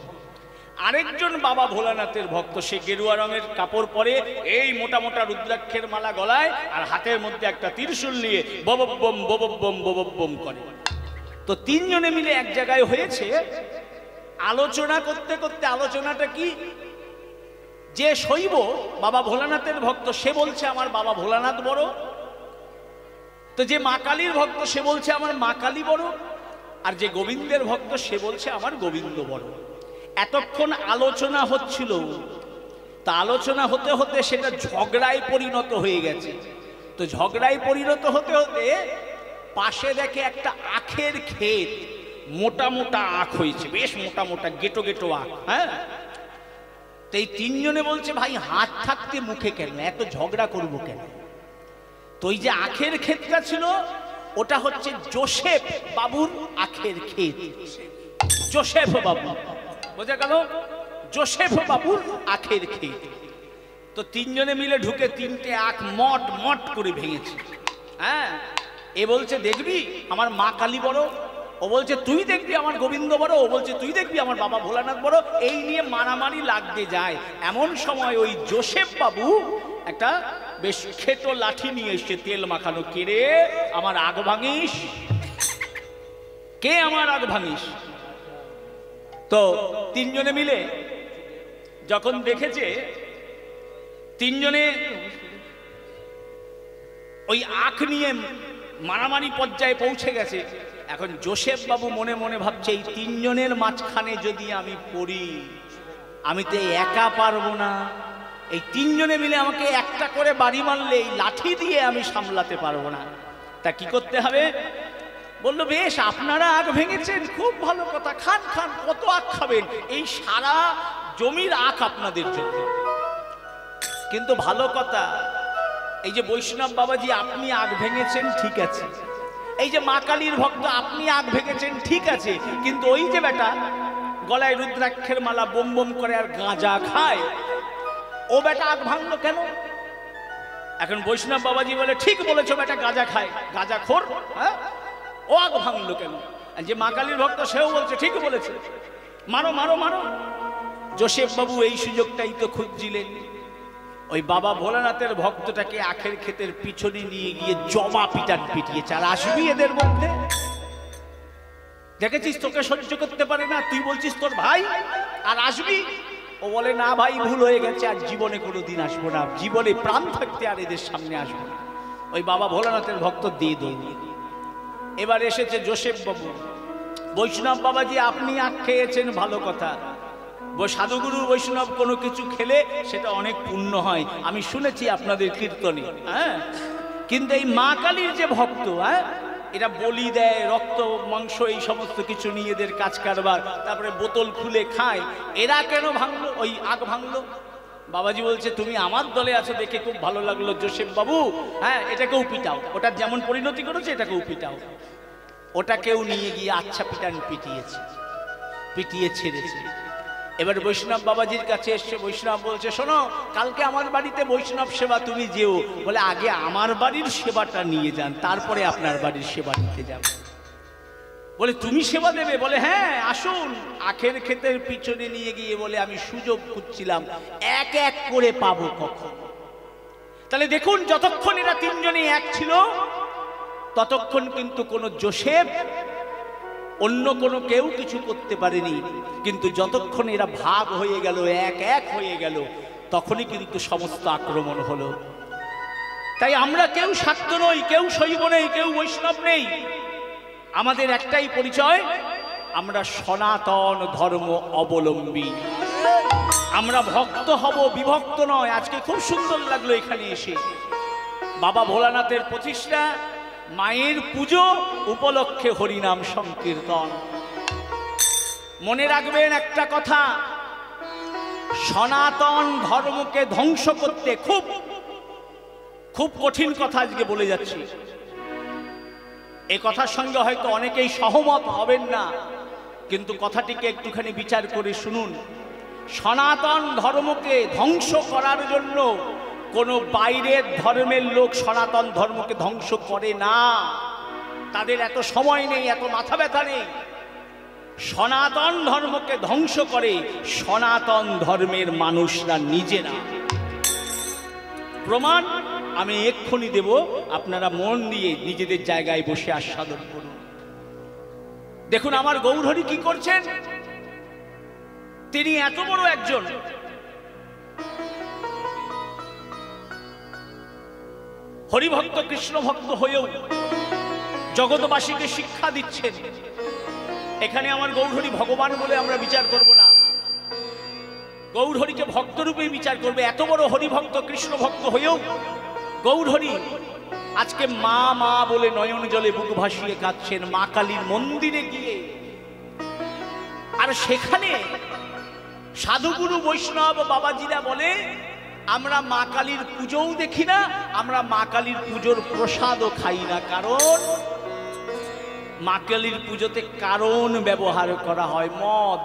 আরেকজন বাবা ভোলানাথের ভক্ত, সে গেরুয়া রঙের কাপড় পরে, এই মোটা মোটা রুদ্রাক্ষের মালা গলায়, আর হাতের মধ্যে একটা ত্রিশূল নিয়ে ববব্বম ববব্বম ববব্বম করে। তো তিনজনে মিলে এক জায়গায় হয়েছে, আলোচনা করতে করতে, আলোচনাটা কি, যে শৈব বাবা ভোলানাথের ভক্ত সে বলছে আমার বাবা ভোলানাথ বড়, তো যে মা কালীর ভক্ত সে বলছে আমার মা কালী বড়, আর যে গোবিন্দের ভক্ত সে বলছে আমার গোবিন্দ বড়। এতক্ষণ আলোচনা হচ্ছিল, তা আলোচনা হতে হতে সেটা ঝগড়ায় পরিণত হয়ে গেছে। তো ঝগড়ায় পরিণত হতে হতে পাশে দেখে একটা আখের ক্ষেত, মোটা মোটা আখ হয়েছে, বেশ মোটা মোটা গেটো গেটো আখ। হ্যাঁ, তো এই তিনজনে বলছে ভাই হাত থাকতে মুখে কেন, এত ঝগড়া করবো কেন? তো এই যে আখের ক্ষেতটা ছিল ওটা হচ্ছে যোসেফ বাবুর আখের ক্ষেত। যোসেফ বাবু, বোঝা গেল, যোসেফ বাবুর আখের ক্ষেত। তো তিনজনে মিলে ঢুকে তিনটে আখ মট মট করে ভেঙেছে। হ্যাঁ, এ বলছে দেখবি আমার মা কালী বড়, ও বলছে তুই দেখবি আমার গোবিন্দ বড়, ও বলছে তুই দেখবি আমার বাবা ভোলানাথ বড়। এই নিয়ে মারামারি লাগতে যায়। এমন সময় ওই যোসেফ বাবু একটা বেশ খেটো লাঠি নিয়ে এসছে, তেল মাখানো। কে রে আমার আগ ভাঙিস? কে আমার আগ ভাঙিস? তো তিনজনে মিলে যখন দেখেছে তিনজনে ওই আখ নিয়ে মারামারি পর্যায়ে পৌঁছে গেছে, এখন যোসেফ বাবু মনে মনে ভাবছে এই তিনজনের মাঝখানে যদি আমি পড়ি, আমি তো একা পারবো না। এই তিনজনে মিলে আমাকে একটা করে বাড়ি মারলে এই লাঠি দিয়ে আমি সামলাতে পারবো না। তা কি করতে হবে? বললো বেশ, আপনারা আখ ভেঙেছেন, খুব ভালো কথা, খান খান, কত আখ খাবেন, এই সারা জমির আখ আপনাদের জন্য। কিন্তু ভালো কথা, এই যে বৈষ্ণব বাবাজি আপনি আখ ভেঙেছেন ঠিক আছে, এই যে মা কালীর ভক্ত আপনি আখ ভেঙেছেন ঠিক আছে, কিন্তু ওই যে বেটা গলায় রুদ্রাক্ষের মালা বোম বোম করে আর গাঁজা খায়, ও বেটা আখ ভাঙলো কেন? এখন বৈষ্ণব বাবাজি বলে ঠিক বলেছো, বেটা গাঁজা খায়, গাঁজা খোর, হ্যাঁ, ও আগ ভাঙলো কেন? যে মা কালীর ভক্ত সেও বলছে ঠিক বলেছে, মারো মারো মারো। যোসেফ বাবু এই সুযোগটাই তো খুঁজছিলেন, ওই বাবা ভোলানাথের ভক্তটাকে আখের ক্ষেতের পিছনে নিয়ে গিয়ে জমা পিটান পিটিয়েছে। আর আসবি এদের মধ্যে, দেখেছিস তোকে সহ্য করতে পারে না, তুই বলছিস তোর ভাই, আর আসবি? ও বলে না ভাই ভুল হয়ে গেছে, আর জীবনে কোনোদিন আসবো না, জীবনে প্রাণ থাকতে আর এদের সামনে আসবো না। ওই বাবা ভোলানাথের ভক্ত দিয়ে দৌড়িয়ে এবার এসেছে যোসেফ বাবু। বৈষ্ণব বাবাজি আপনি আখ খেয়েছেন ভালো কথা, সাধুগুরু বৈষ্ণব কোনো কিছু খেলে সেটা অনেক পুণ্য হয়, আমি শুনেছি আপনাদের কীর্তনে। হ্যাঁ, কিন্তু এই মা কালীর যে ভক্ত, হ্যাঁ, এরা বলি দেয়, রক্ত মাংস এই সমস্ত কিছু নিয়ে এদের কাজ কারবার, তারপরে বোতল খুলে খায়, এরা কেন ভাঙলো, ওই আগ ভাঙলো? বাবাজি বলছে তুমি আমার দলে আছো দেখে খুব ভালো লাগলো যোসেফ বাবু, হ্যাঁ, এটাকেও পিটাও, ওটার যেমন পরিণতি করেছে এটাকেও পিটাও। ওটাকেও নিয়ে গিয়ে আচ্ছা পিটান পিটিয়েছে, পিটিয়ে ছেড়েছে। এবার বৈষ্ণব বাবাজির কাছে এসছে, বৈষ্ণব বলছে শোনো কালকে আমার বাড়িতে বৈষ্ণব সেবা তুমি যেও, বলে আগে আমার বাড়ির সেবাটা নিয়ে যান তারপরে আপনার বাড়ির সেবা নিতে যাব। বলে তুমি সেবা দেবে? বলে হ্যাঁ আসুন। আখের ক্ষেতের পিছনে নিয়ে গিয়ে বলে আমি সুযোগ খুঁজছিলাম, এক এক করে পাবো কখন। তাহলে দেখুন যতক্ষণ এরা তিনজনই এক ছিল ততক্ষণ কিন্তু কোনো যোসেফ অন্য কোনো কেউ কিছু করতে পারেনি, কিন্তু যতক্ষণ এরা ভাগ হয়ে গেল, এক এক হয়ে গেল, তখনই কিন্তু সমস্ত আক্রমণ হলো। তাই আমরা কেউ শাক্ত নই, কেউ শৈব নেই, কেউ বৈষ্ণব নেই, আমাদের একটাই পরিচয়, আমরা সনাতন ধর্ম অবলম্বী। আমরা ভক্ত হব, বিভক্ত নয়। আজকে খুব সুন্দর লাগলো এখানে এসে, বাবা ভোলানাথের প্রতিষ্ঠা, মায়ের পুজো উপলক্ষে হরিনাম সংকীর্তন। মনে রাখবেন একটা কথা, সনাতন ধর্মকে ধ্বংস করতে খুব খুব কঠিন কথা আজকে বলে যাচ্ছি। এই কথার সঙ্গে হয়তো অনেকেই সহমত হবেন না, কিন্তু কথাটিকে একটুখানি বিচার করে শুনুন। সনাতন ধর্মকে ধ্বংস করার জন্য কোনো বাইরের ধর্মের লোক সনাতন ধর্মকে ধ্বংস করে না, তাদের এত সময় নেই, এত মাথা ব্যথা নেই। সনাতন ধর্মকে ধ্বংস করে সনাতন ধর্মের মানুষরা নিজেরা। প্রমাণ আমি এক্ষুনি দেব, আপনারা মন দিয়ে নিজেদের জায়গায় বসে আস্বাদন করুন। দেখুন আমার গৌরহরি কি করছেন। তিনি এত বড় একজন হরিভক্ত কৃষ্ণ ভক্ত হয়েও জগৎবাসীকে শিক্ষা দিচ্ছেন। এখানে আমার গৌরহরি ভগবান বলে আমরা বিচার করব না, গৌরহরিকে ভক্তরূপে বিচার করবে। এত বড় হরিভক্ত কৃষ্ণ ভক্ত হয়েও গৌরহরি আজকে মা মা বলে নয়ন জলে বুক ভাসিয়ে কাঁদছেন মা কালীর মন্দিরে গিয়ে। আর সেখানে সাধুগুরু বৈষ্ণব বাবাজিরা বলে আমরা মা কালীর পুজোও দেখি না, আমরা মা কালীর পুজোর প্রসাদও খাই না। কারণ মা কালীর পুজোতে কারণ ব্যবহার করা হয় মদ,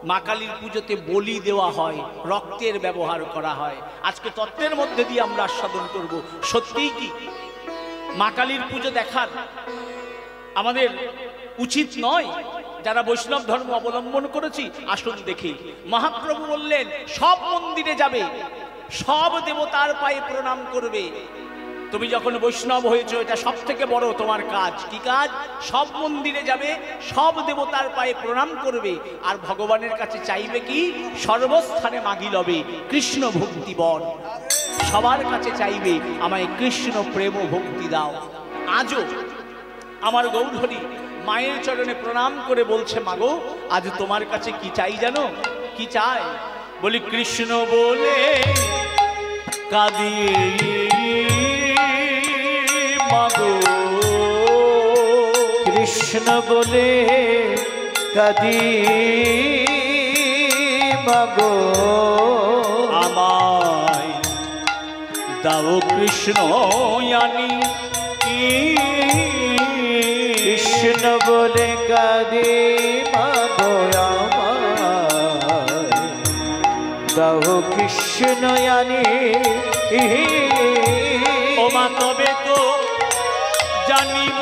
মা কালীর পুজোতে বলি দেওয়া হয়, রক্তের ব্যবহার করা হয়। আজকে তত্ত্বের মধ্যে দিয়ে আমরা আস্বাদন করব সত্যিই কি মা কালীর পুজো দেখার আমাদের উচিত নয়? যারা বৈষ্ণব ধর্ম অবলম্বন করেছি আসুন দেখি। মহাপ্রভু বললেন সব মন্দিরে যাবে, সব দেবতার পায়ে প্রণাম করবে। তুমি যখন বৈষ্ণব হয়েছো এটা সব থেকে বড় তোমার কাজ। কি কাজ? সব মন্দিরে যাবে, সব দেবতার পায়ে প্রণাম করবে, আর ভগবানের কাছে চাইবে কি? সর্বস্থানে মাগি লবে কৃষ্ণ ভক্তি বর। সবার কাছে চাইবে আমায় কৃষ্ণ প্রেম ভক্তি দাও। আজও আমার গৌরহরি মায়ের চরণে প্রণাম করে বলছে মাগো আজ তোমার কাছে কি চাই জানো? কি চাই? বলি কৃষ্ণ বলে কাঁদি মাগো, কৃষ্ণ বলে কাঁদি মাগো, আমায় দাও কৃষ্ণ জানি। কৃষ্ণ বলে কাঁদি মাগো আমায় দাও কৃষ্ণ জানি। ও মা তবে তো জানিব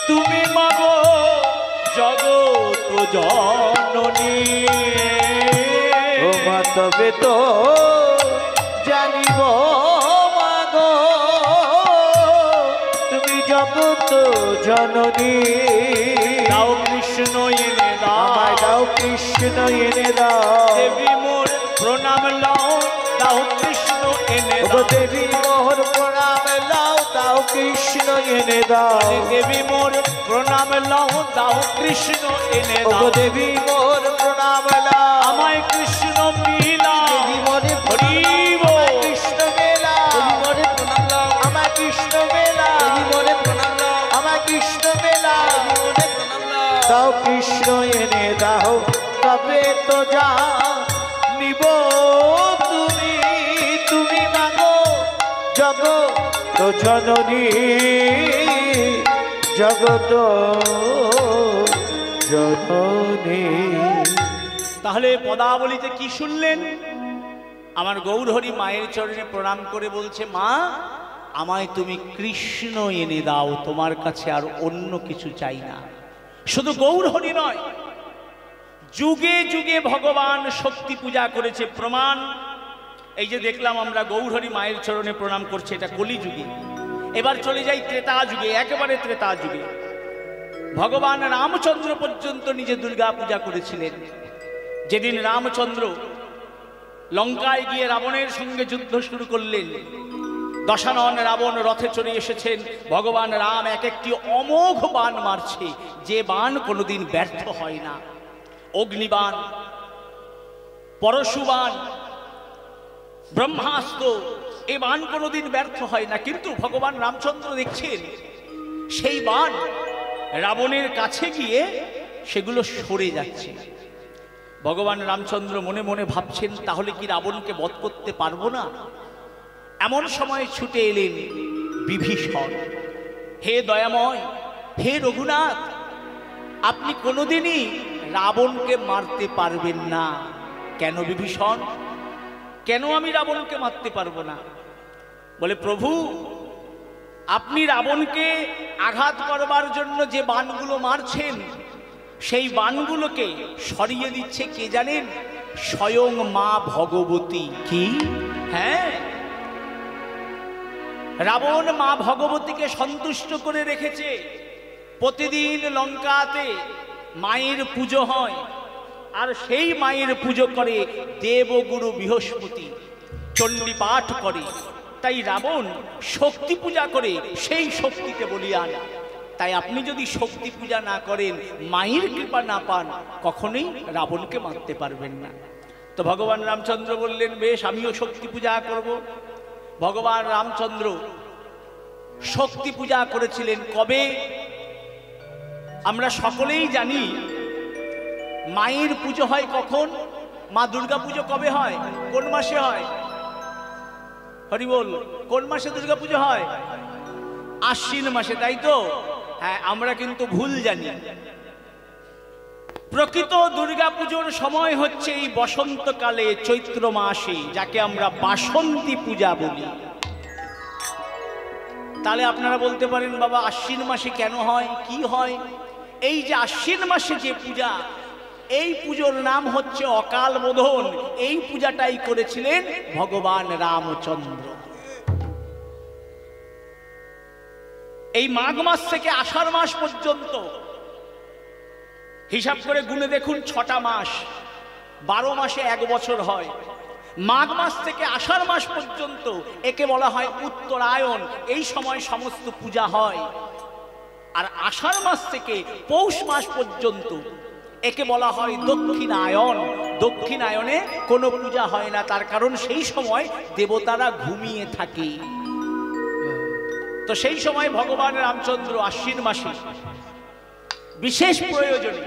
তুমি মাগো জগৎ জননী। ও মা তবে তো জানিব মাগো তুমি জগৎ জননী। দাও কৃষ্ণ এনে দাও, আমায় দাও কৃষ্ণ এনে দাও। দেবী মোর প্রণাম লও, দাও কৃষ্ণ এনে দাও। দেবী মোর প্রণাম লও, দাও কৃষ্ণ এনে দাও। দেবী মোর প্রণাম লও, দাও কৃষ্ণ এনে দাও। দেবী মোর প্রণাম লও, আমায় কৃষ্ণ মিলা। দেবী মোরে হরিব কৃষ্ণ মেলা, দেবী মোরে প্রণাম লও। আমায় কৃষ্ণ মেলা, দেবী মোরে প্রণাম লও। আমায় কৃষ্ণ মেলা, দেবী মোরে প্রণাম লও। দাও কৃষ্ণ এনে দাও তবে তো যা নিব তুমি। তুমি মাগো জগৎ জননী জগত জননী। তাহলে পদাবলিতে কি শুনলেন? আমার গৌরহরি মায়ের চরণে প্রণাম করে বলছে, মা আমায় তুমি কৃষ্ণ এনে দাও, তোমার কাছে আর অন্য কিছু চাই না। শুধু গৌরহরি নয়, যুগে যুগে ভগবান শক্তি পূজা করেছে, প্রমাণ এই যে দেখলাম আমরা গৌরহরি মায়ের চরণে প্রণাম করছে, এটা কলিযুগে। এবার চলে যাই ত্রেতা যুগে, একেবারে ত্রেতা যুগে ভগবান রামচন্দ্র পর্যন্ত নিজে দুর্গা পূজা করেছিলেন। যেদিন রামচন্দ্র লঙ্কায় গিয়ে রাবণের সঙ্গে যুদ্ধ শুরু করলেন, দশানন রাবণ রথে চড়ে এসেছেন, ভগবান রাম এক একটি অমোঘ বাণ মারছে, যে বাণ কোনোদিন ব্যর্থ হয় না। অগ্নিবাণ, পরশুবাণ, ব্রহ্মাস্ত্র, এই বাণ কোনোদিন ব্যর্থ হয় না। কিন্তু ভগবান রামচন্দ্র দেখছেন সেই বাণ রাবণের কাছে গিয়ে সেগুলো সরে যাচ্ছে। ভগবান রামচন্দ্র মনে মনে ভাবছেন, তাহলে কি রাবণকে বধ করতে পারবো না? এমন সময় ছুটে এলেন বিভীষণ। হে দয়াময়, হে রঘুনাথ, আপনি কোনোদিনই রাবণকে মারতে পারবেন না। কেন বিভীষণ? কেন আমি রাবণকে মারতে পারবো না? বলে, প্রভু আপনি রাবণকে আঘাত করবার জন্য যে বাণগুলো মারছেন, সেই বাণগুলোকে সরিয়ে দিচ্ছে কে জানেন? স্বয়ং মা ভগবতী। কি? হ্যাঁ, রাবণ মা ভগবতীকে সন্তুষ্ট করে রেখেছে। প্রতিদিন লঙ্কাতে মায়ের পুজো হয়, আর সেই মায়ের পুজো করে দেবগুরু বৃহস্পতি, চণ্ডী পাঠ করে। তাই রাবণ শক্তি পূজা করে সেই শক্তিতে বলিয়ান। তাই আপনি যদি শক্তি পূজা না করেন, মায়ের কৃপা না পান, কখনোই রাবণকে মারতে পারবেন না। তো ভগবান রামচন্দ্র বললেন, বেশ, আমিও শক্তি পূজা করব। ভগবান রামচন্দ্র শক্তি পূজা করেছিলেন কবে? আমরা সকলেই জানি মায়ের পুজো হয় কখন? মা দুর্গা পুজো কবে হয়? কোন মাসে হয়? হরি বল, কোন মাসে দুর্গা পুজো হয়? আশ্বিন মাসে, তাই তো? হ্যাঁ, আমরা কিন্তু ভুল জানি। প্রকৃত দুর্গা পুজোর সময় হচ্ছে এই বসন্তকালে, চৈত্র মাসে, যাকে আমরা বাসন্তী পূজা বলি। তাহলে আপনারা বলতে পারেন, বাবা আশ্বিন মাসে কেন হয়, কি হয়? এই যে আশ্বিন মাসে যে পূজা, এই পুজোর নাম হচ্ছে অকাল বোধন। এই পূজাটাই করেছিলেন ভগবান রামচন্দ্র। এই মাঘ মাস থেকে আষাঢ় মাস পর্যন্ত হিসাব করে গুনে দেখুন, 6টা মাস, 12 মাসে 1 বছর হয়। মাঘ মাস থেকে আষাঢ় মাস পর্যন্ত একে বলা হয় উত্তরায়ণ। এই সময় সমস্ত পূজা হয়। আর আষাঢ় মাস থেকে পৌষ মাস পর্যন্ত একে বলা হয় দক্ষিণায়ন। দক্ষিণায়নে কোনো পূজা হয় না, তার কারণ সেই সময় দেবতারা ঘুমিয়ে থাকে। তো সেই সময় ভগবান রামচন্দ্র আশ্বিন মাসে বিশেষ প্রয়োজনে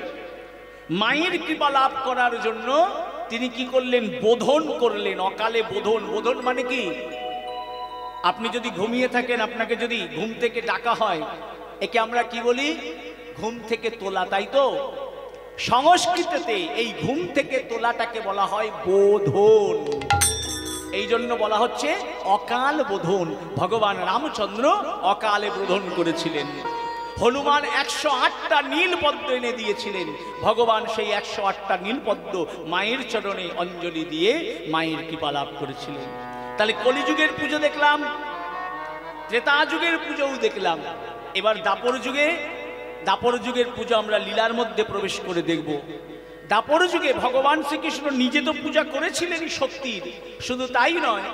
মায়ের কৃপা লাভ করার জন্য তিনি কি করলেন? বোধন করলেন, অকালে বোধন। বোধন মানে কি? আপনি যদি ঘুমিয়ে থাকেন, আপনাকে যদি ঘুম থেকে ডাকা হয়, একে আমরা কি বলি? ঘুম থেকে তোলা, তাই তো? সংস্কৃততে এই ঘুম থেকে তোলাটাকে বলা হয় বোধন। এই জন্য বলা হচ্ছে অকাল বোধন। ভগবান রামচন্দ্র অকালে বোধন করেছিলেন। হনুমান 108টা নীলপদ্ম এনে দিয়েছিলেন। ভগবান সেই 108টা নীলপদ্ম মায়ের চরণে অঞ্জলি দিয়ে মায়ের কৃপা লাভ করেছিলেন। তাহলে কলিযুগের পুজো দেখলাম, ত্রেতা যুগের পুজোও দেখলাম। এবার দাপর যুগের পুজো আমরা লীলার মধ্যে প্রবেশ করে দেখব। দাপর যুগে ভগবান শ্রীকৃষ্ণ নিজে তো পূজা করেছিলেনই শক্তির, শুধু তাই নয়,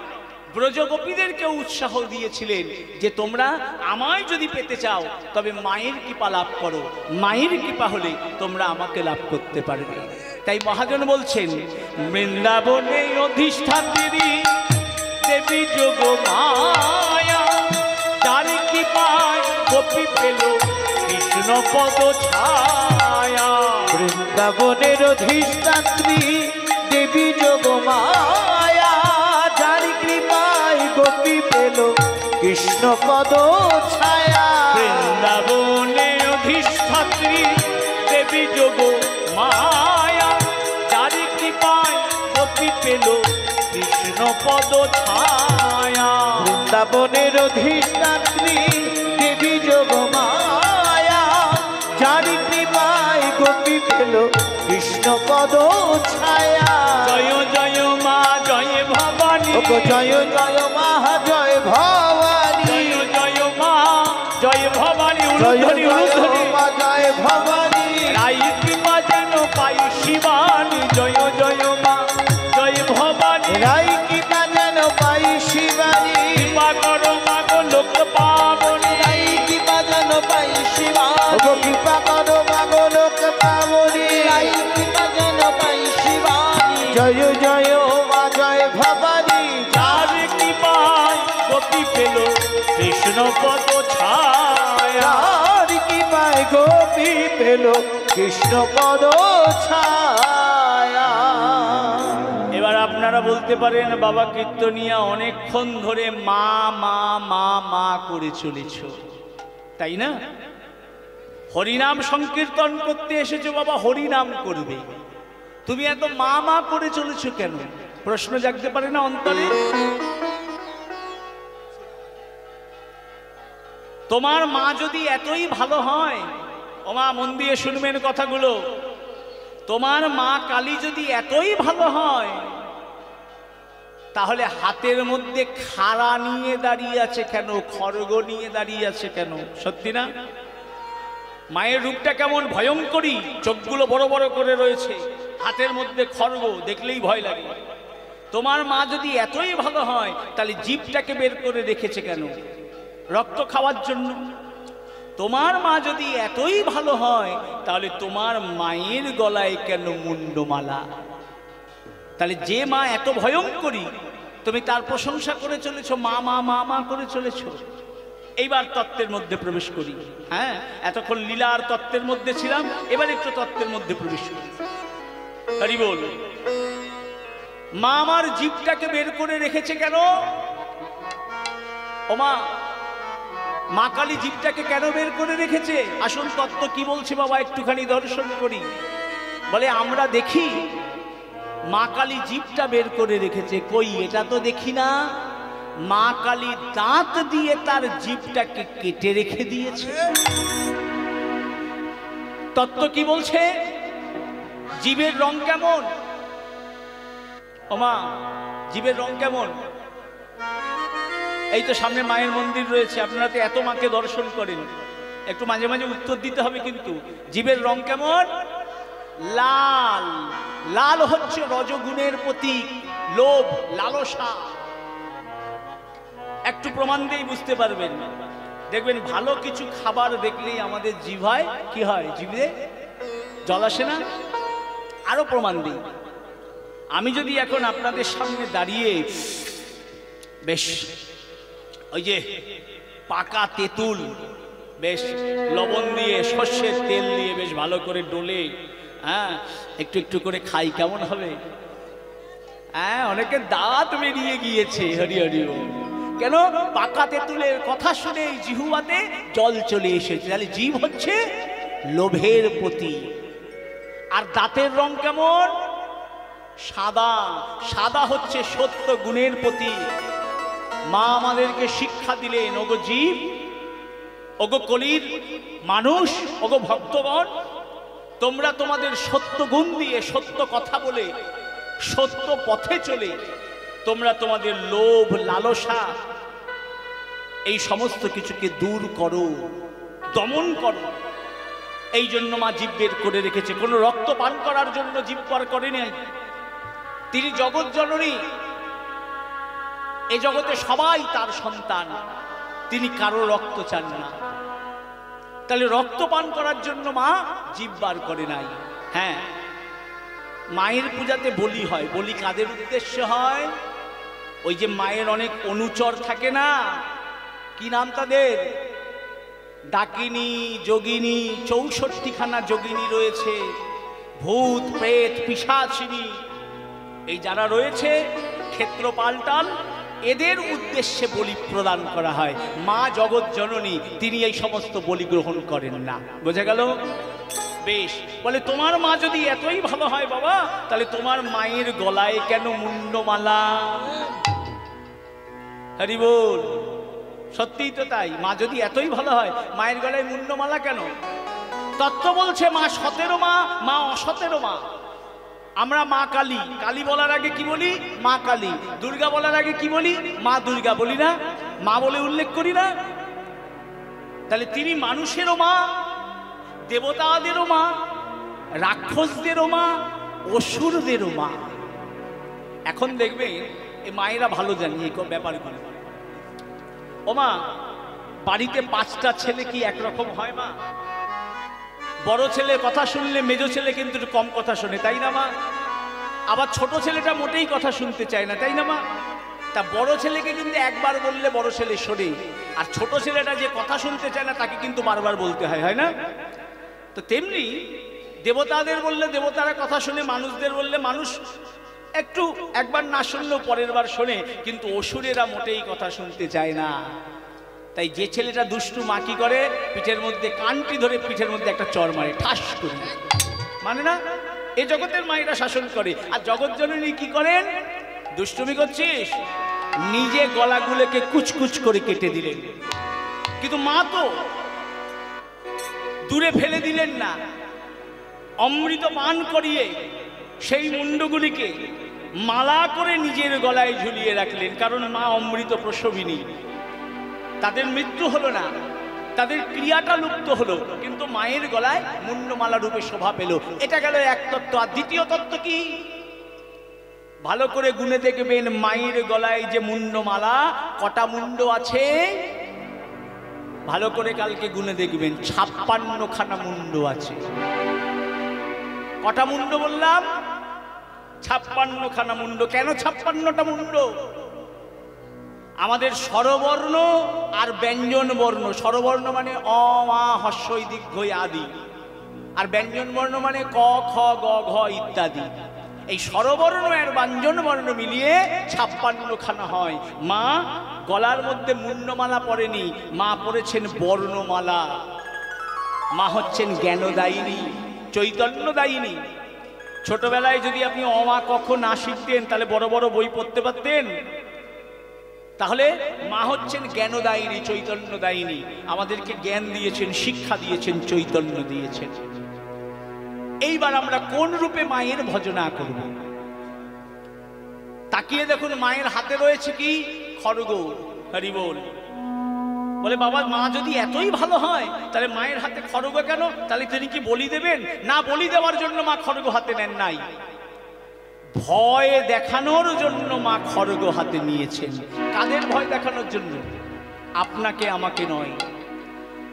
ব্রজগোপীদেরকে উৎসাহ দিয়েছিলেন যে তোমরা আমায় যদি পেতে চাও তবে মায়ের কৃপা লাভ করো, মায়ের কৃপা হলে তোমরা আমাকে লাভ করতে পারবে। তাই মহাজন বলছেন, বৃন্দাবনে অধিষ্ঠাত্রী দেবী যোগ মায়া, তার কৃপায় গোপী পেল কৃষ্ণ পদ ছায়া। বৃন্দাবনের অধিষ্ঠাত্রী দেবী যোগ মায়া, যার কৃপায় গোপী পেল কৃষ্ণ কৃষ্ণ পদ ছায়া। বৃন্দাবনে অধিষ্ঠাত্রী দেবী যোগ মায়া, যার কৃপায় গতি পেল কৃষ্ণ পদ ছায়া। বৃন্দাবনের অধিষ্ঠাত্রী দেবী যোগ মায়া, যার কৃপায় গতি পেল কৃষ্ণ পদ ছায়া। জয় জয় মা জয় ভবানী, জয় জয় মা জয় ভবানী, জয় জয় মা জয় ভবানী, জয় উলুধ্বনি উলুধ্বনি। মা জয় ভবানী, রাই কৃপা যেন পাই শিবানী, জয় জয় মা জয় ভবানী। রাই কৃপা যেন পাই শিবানী, কৃপা করো মা গো লোক পাবনী, রাই কৃপা যেন পাই শিবানী। কৃপা করো মা গো লোক পাবনী, রাই কৃপা যেন পাই শিবানী। জয় জয় মা জয় ভবানী, যার কৃপায় গতি পেল কৃষ্ণ পদ ছায়া। যার কৃপায় গতি পেল কৃষ্ণ পদ ছায়া। এবার আপনারা বলতে পারেন, বাবা কীর্তনিয়া অনেকক্ষণ ধরে মা মা মা মা করে চলেছ, তাই না? হরিনাম সংকীর্তন করতে এসেছো বাবা, হরিনাম করবে, তুমি এত মা মা করে চলেছ কেন? প্রশ্ন জাগতে পারে না অন্তরে? তোমার মা যদি এতই ভালো হয়, ও মা মন দিয়ে শুনবেন কথাগুলো, তোমার মা কালী যদি এতই ভালো হয়, তাহলে হাতের মধ্যে খাড়া নিয়ে দাঁড়িয়ে আছে কেন, খড়গ নিয়ে দাঁড়িয়ে আছে কেন? সত্যি না? মায়ের রূপটা কেমন ভয়ঙ্করী, চোখগুলো বড় বড় করে রয়েছে, হাতের মধ্যে খড়গ, দেখলেই ভয় লাগে। তোমার মা যদি এতই ভালো হয়, তাহলে জিভটাকে বের করে রেখেছে কেন? রক্ত খাওয়ার জন্য। তোমার মা যদি এতই ভালো হয়, তাহলে তোমার মায়ের গলায় কেন মুন্ডমালা? তাহলে যে মা এত ভয়ঙ্করী, তুমি তার প্রশংসা করে চলেছ, মা মা মা মা করে চলেছ। এইবার তত্ত্বের মধ্যে প্রবেশ করি। হ্যাঁ, এতক্ষণ লীলার তত্ত্বের মধ্যে ছিলাম, এবার একটু তত্ত্বের মধ্যে প্রবেশ করি। হরি বল। মা আমার জিভটাকে বের করে রেখেছে কেন? ও মা, মা কালী জিভটাকে কেন বের করে রেখেছে? আসল তত্ত্ব কি বলছে বাবা, একটুখানি দর্শন করি। বলে আমরা দেখি মা কালী জিভটা বের করে রেখেছে, কই এটা তো দেখি না। মা কালী দাঁত দিয়ে তার জিভটাকে কেটে রেখে দিয়েছে। তত্ত্ব কি বলছে? জিভের রং কেমন? ও মা, জিভের রং কেমন? এই তো সামনে মায়ের মন্দির রয়েছে, আপনারা তো এত মাকে দর্শন করেন, একটু মাঝে মাঝে উত্তর দিতে হবে কিন্তু। জিভের রং কেমন? লাল। লাল হচ্ছে রজগুণের প্রতীক, লোভ, লালসা। একটু প্রমাণ দিয়েই বুঝতে পারবেন। দেখবেন ভালো কিছু খাবার দেখলেই আমাদের জিভায় কি হয়, জিভে জল আসে না? আরো প্রমাণ দিই। আমি যদি এখন আপনাদের সামনে দাঁড়িয়ে বেশ ওই যে পাকা তেঁতুল বেশ লবণ দিয়ে, সর্ষের তেল দিয়ে বেশ ভালো করে ডলে, হ্যাঁ, একটু একটু করে খাই, কেমন হবে? হ্যাঁ, অনেকে দাঁত বেরিয়ে গিয়েছে। হরি হরি। কেন? পাকা তেঁতুলের কথা শুনে জিহুয়াতে জল চলে এসেছে। তাহলে জিভ হচ্ছে লোভের প্রতীক। আর দাঁতের রং কেমন? সাদা। সাদা হচ্ছে সত্য গুণের প্রতীক। মা আমাদেরকে শিক্ষা দিলেন, ওগো জীব, ওগো কলির মানুষ, ওগো ভক্তগণ, তোমরা তোমাদের সত্য গুণ দিয়ে, সত্য কথা বলে, সত্য পথে চলে তোমরা তোমাদের লোভ, লালসা, এই সমস্ত কিছুকে দূর করো, দমন করো। এই জন্য মা জিভ বের করে রেখেছে। কোনো রক্ত পান করার জন্য জিভ বার করে নাই। তিনি জগৎ জননী, এই জগতে সবাই তার সন্তান, তিনি কারো রক্ত চান না। তাহলে রক্ত পান করার জন্য মা জিভ বার করে নাই। হ্যাঁ, মায়ের পূজাতে বলি হয়। বলি কাদের উদ্দেশ্যে হয়? ওই যে মায়ের অনেক অনুচর থাকে না, কি নাম তাদের? ডাকিনী, যোগিনী, 64খানা যোগিনী রয়েছে, ভূত, প্রেত, পিশাচিনী, এই যারা রয়েছে, ক্ষেত্র পাল্টাল, এদের উদ্দেশ্যে বলি প্রদান করা হয়। মা জগৎ জননী তিনি এই সমস্ত বলি গ্রহণ করেন না। বোঝা গেল? বেশ, বলে তোমার মা যদি এতই ভালো হয় বাবা, তাহলে তোমার মায়ের গলায় কেন মুন্ডমালা? হরি বল। সত্যিই তো তাই, মা যদি এতই ভালো হয় মায়ের গলায় মুন্ডমালা কেন? তত্ত্ব বলছে মা সতেরো মা, মা অসতেরো মা। আমরা মা কালী, কালী বলার আগে কি বলি? মা কালী। দুর্গা বলার আগে কি বলি? মা দুর্গা বলি না? মা বলে উল্লেখ করি না? তাহলে তিনি মানুষেরও মা, দেবতাদেরও মা, রাক্ষসদেরও মা, অসুরদেরও মা। এখন দেখবেন এই মায়েরা ভালো জানি এই ব্যাপারগুলো। ও মা, বাড়িতে 5টা ছেলে কি একরকম হয় মা? বড় ছেলে কথা শুনলে মেজো ছেলে কিন্তু একটু কম কথা শোনে, তাই না মা? আবার ছোট ছেলেটা মোটেই কথা শুনতে চায় না, তাই না মা? তা বড় ছেলেকে কিন্তু একবার বললে বড় ছেলে শোনে, আর ছোট ছেলেটা যে কথা শুনতে চায় না তাকে কিন্তু বারবার বলতে হয়, হয় না? তো তেমনি দেবতাদের বললে দেবতারা কথা শুনে, মানুষদের বললে মানুষ একটু একবার না শুনলেও পরের বার শোনে, কিন্তু অসুরেরা মোটেই কথা শুনতে চায় না। তাই যে ছেলেটা দুষ্টু মা কি করে? পিঠের মধ্যে কানটি ধরে পিঠের মধ্যে একটা চর মারে, ঠাস করে। মানে না, এই জগতের মায়েরা শাসন করে। আর জগৎ জননী কি করেন? দুষ্টুমি করছিস, নিজে গলাগুলোকে কুচকুচ করে কেটে দিলেন। কিন্তু মা তো দূরে ফেলে দিলেন না, অমৃত পান করিয়ে সেই মুন্ডগুলিকে মালা করে নিজের গলায় ঝুলিয়ে রাখলেন। কারণ মা অমৃত প্রসবিনী, তাদের মৃত্যু হলো না, তাদের ক্রিয়াটা লুপ্ত হলো, কিন্তু মায়ের গলায় মুন্ডমালা রূপে শোভা পেল। এটা গেল এক তত্ত্ব। আর দ্বিতীয় তত্ত্ব কি? ভালো করে গুনে দেখবেন মায়ের গলায় যে মুন্ডমালা, কটা মুন্ড আছে? ভালো করে কালকে গুনে দেখবেন 56খানা মুন্ড আছে। কটা মুন্ড বললাম? 56খানা মুন্ড। কেন 56টা মুন্ড? আমাদের স্বরবর্ণ আর ব্যঞ্জন বর্ণ। স্বরবর্ণ মানে অ, আ, হস্যই, দীর্ঘই, আদি। আর ব্যঞ্জন বর্ণ মানে ক, খ, গ, ঘ ইত্যাদি। এই স্বরবর্ণ আর ব্যঞ্জন বর্ণ মিলিয়ে 56খানা হয়। মা গলার মধ্যে মুন্ডমালা পরেনি, মা পরেছেন বর্ণমালা। মা হচ্ছেন জ্ঞানদায়িনী, চৈতন্যদায়িনী। ছোটবেলায় যদি আপনি অ, আ, ক, খ না শিখতেন তাহলে বড় বড় বই পড়তে পারতেন? তাহলে মা হচ্ছেন জ্ঞানদায়িনী, চৈতন্যদায়িনী। আমাদেরকে জ্ঞান দিয়েছেন, শিক্ষা দিয়েছেন, চৈতন্য দিয়েছেন। এইবার আমরা কোন রূপে মায়ের ভজনা করব? তাকিয়ে দেখুন, মায়ের হাতে রয়েছে কি? খড়গ। হরি বল। বলে বাবা, মা যদি এতই ভালো হয় তাহলে মায়ের হাতে খড়গ কেন? তাহলে তিনি কি বলি দেবেন? না, বলি দেওয়ার জন্য মা খড়গ হাতে নেন নাই, ভয় দেখানোর জন্য মা খড়গ হাতে নিয়েছেন। কাদের ভয় দেখানোর জন্য? আপনাকে আমাকে নয়।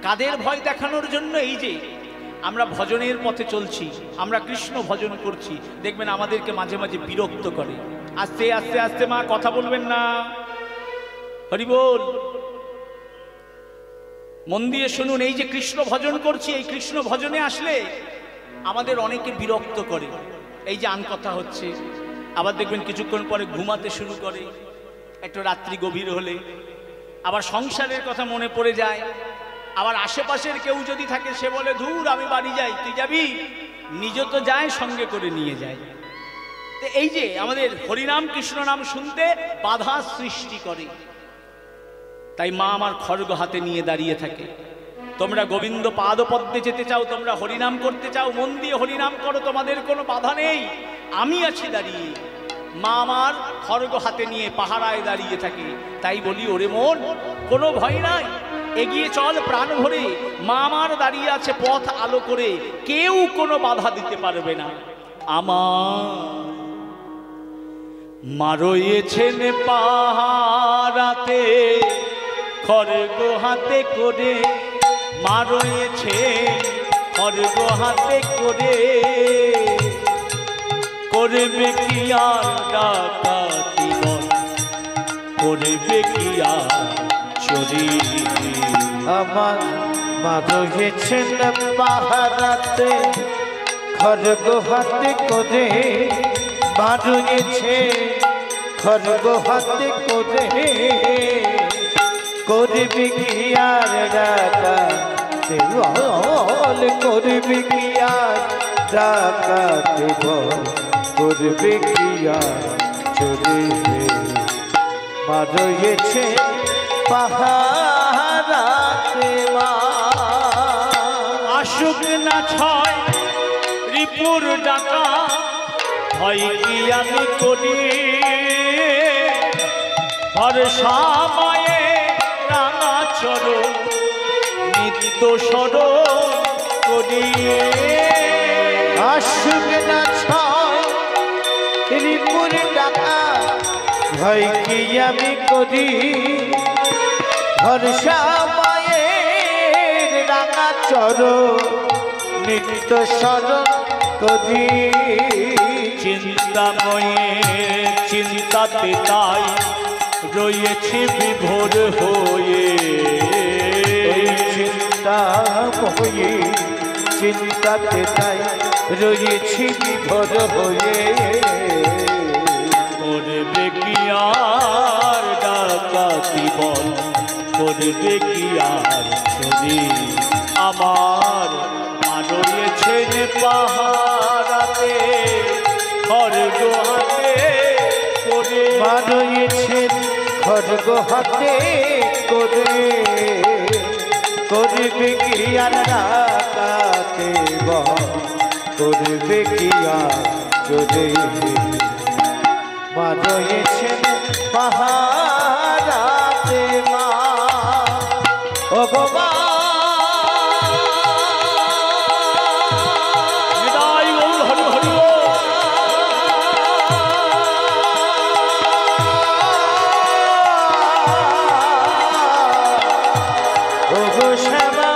কাদের ভয় দেখানোর জন্য? এই যে আমরা ভজনের পথে চলছি, আমরা কৃষ্ণ ভজন করছি, দেখবেন আমাদেরকে মাঝে মাঝে বিরক্ত করে। আস্তে আস্তে আস্তে মা, কথা বলবেন না। হরি বল। মন দিয়ে শুনুন, এই যে কৃষ্ণ ভজন করছি, এই কৃষ্ণ ভজনে আসলে আমাদের অনেকে বিরক্ত করে। এই যে আন কথা হচ্ছে, আবার দেখবেন কিছুক্ষণ পরে ঘুমাতে শুরু করে, একটু রাত্রি গভীর হলে। আবার সংসারের কথা মনে পড়ে যায়। আবার আশেপাশের কেউ যদি থাকে সে বলে, ধুর আমি বাড়ি যাই, তুই যাবি? নিজে তো যায়, সঙ্গে করে নিয়ে যায়। তো এই যে আমাদের হরিনাম কৃষ্ণ নাম শুনতে বাধা সৃষ্টি করে। তাই মা আমার খড়গ হাতে নিয়ে দাঁড়িয়ে থাকে। তোমরা গোবিন্দ পাদপদ্মে যেতে চাও, তোমরা হরিনাম করতে চাও, মন দিয়ে হরিনাম করো, তোমাদের কোনো বাধা নেই, আমি আছি দাঁড়িয়ে। মা আমার খড়গ হাতে নিয়ে পাহারায় দাঁড়িয়ে থাকে। তাই বলি, ওরে মন, কোনো ভয় নাই, এগিয়ে চল প্রাণ ভরে। মা আমার দাঁড়িয়ে আছে পথ আলো করে, কেউ কোনো বাধা দিতে পারবে না। আমার মা রয়েছেন পাহারাতে খড়গ হাতে করে, মা রয়েছেন খড়গ হাতে করে। করবে কি আর ডাকাতি বল, করবে কি আর চুরি? আমার মা রয়েছেন পাহারাতে খড়গ হাতে করে, মা রয়েছে খড়গ হাতে করে করবি কি আর ডাকাতে বল করবি কি আর ডাকাতে বল করবি কি আর চলে মা রয়েছে পাহারাতে মা আসুক না ছয় রিপুর ডাকা হয় কি আমি করি ভরসা মায়ে রাঙা চরণ নিত্য স্মরণ করি আসুক না ছয় রিপুর ডাকা হয় কি আমি করি ভরসা মায়ের রাঙা চরণ নিত্য স্মরণ করি চিন্তাময়ে চিন্তাতে তাই রয়েছে বিভোর হয়ে চিন্তাময়ে চিন্তাতে তাই রয়েছি বিভোর হয়ে করবে কি আর ডাকাতি বল করবে কি আর ছবি আমার মা রয়েছেন পাহারাতে খড়গ হাতে করে মা রয়েছেন খড়গ হাতে করে করবে কি আর ডাকাতে বল করবে কি আর চলে মা রয়েছেন পাহারাতে মা ও বাবা বিদায় বল হরি হরি ও গো শ্যামা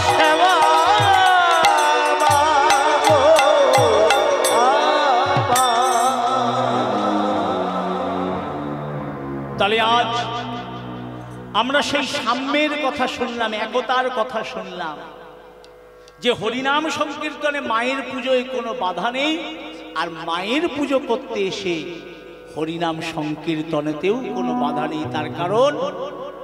শ্যামা তাহলে আজ আমরা সেই সাম্যের কথা শুনলাম, একতার কথা শুনলাম, যে হরিনাম সংকীর্তনে মায়ের পুজোয় কোনো বাধা নেই, আর মায়ের পুজো করতে এসে হরিনাম সংকীর্তনেতেও কোনো বাধা নেই। তার কারণ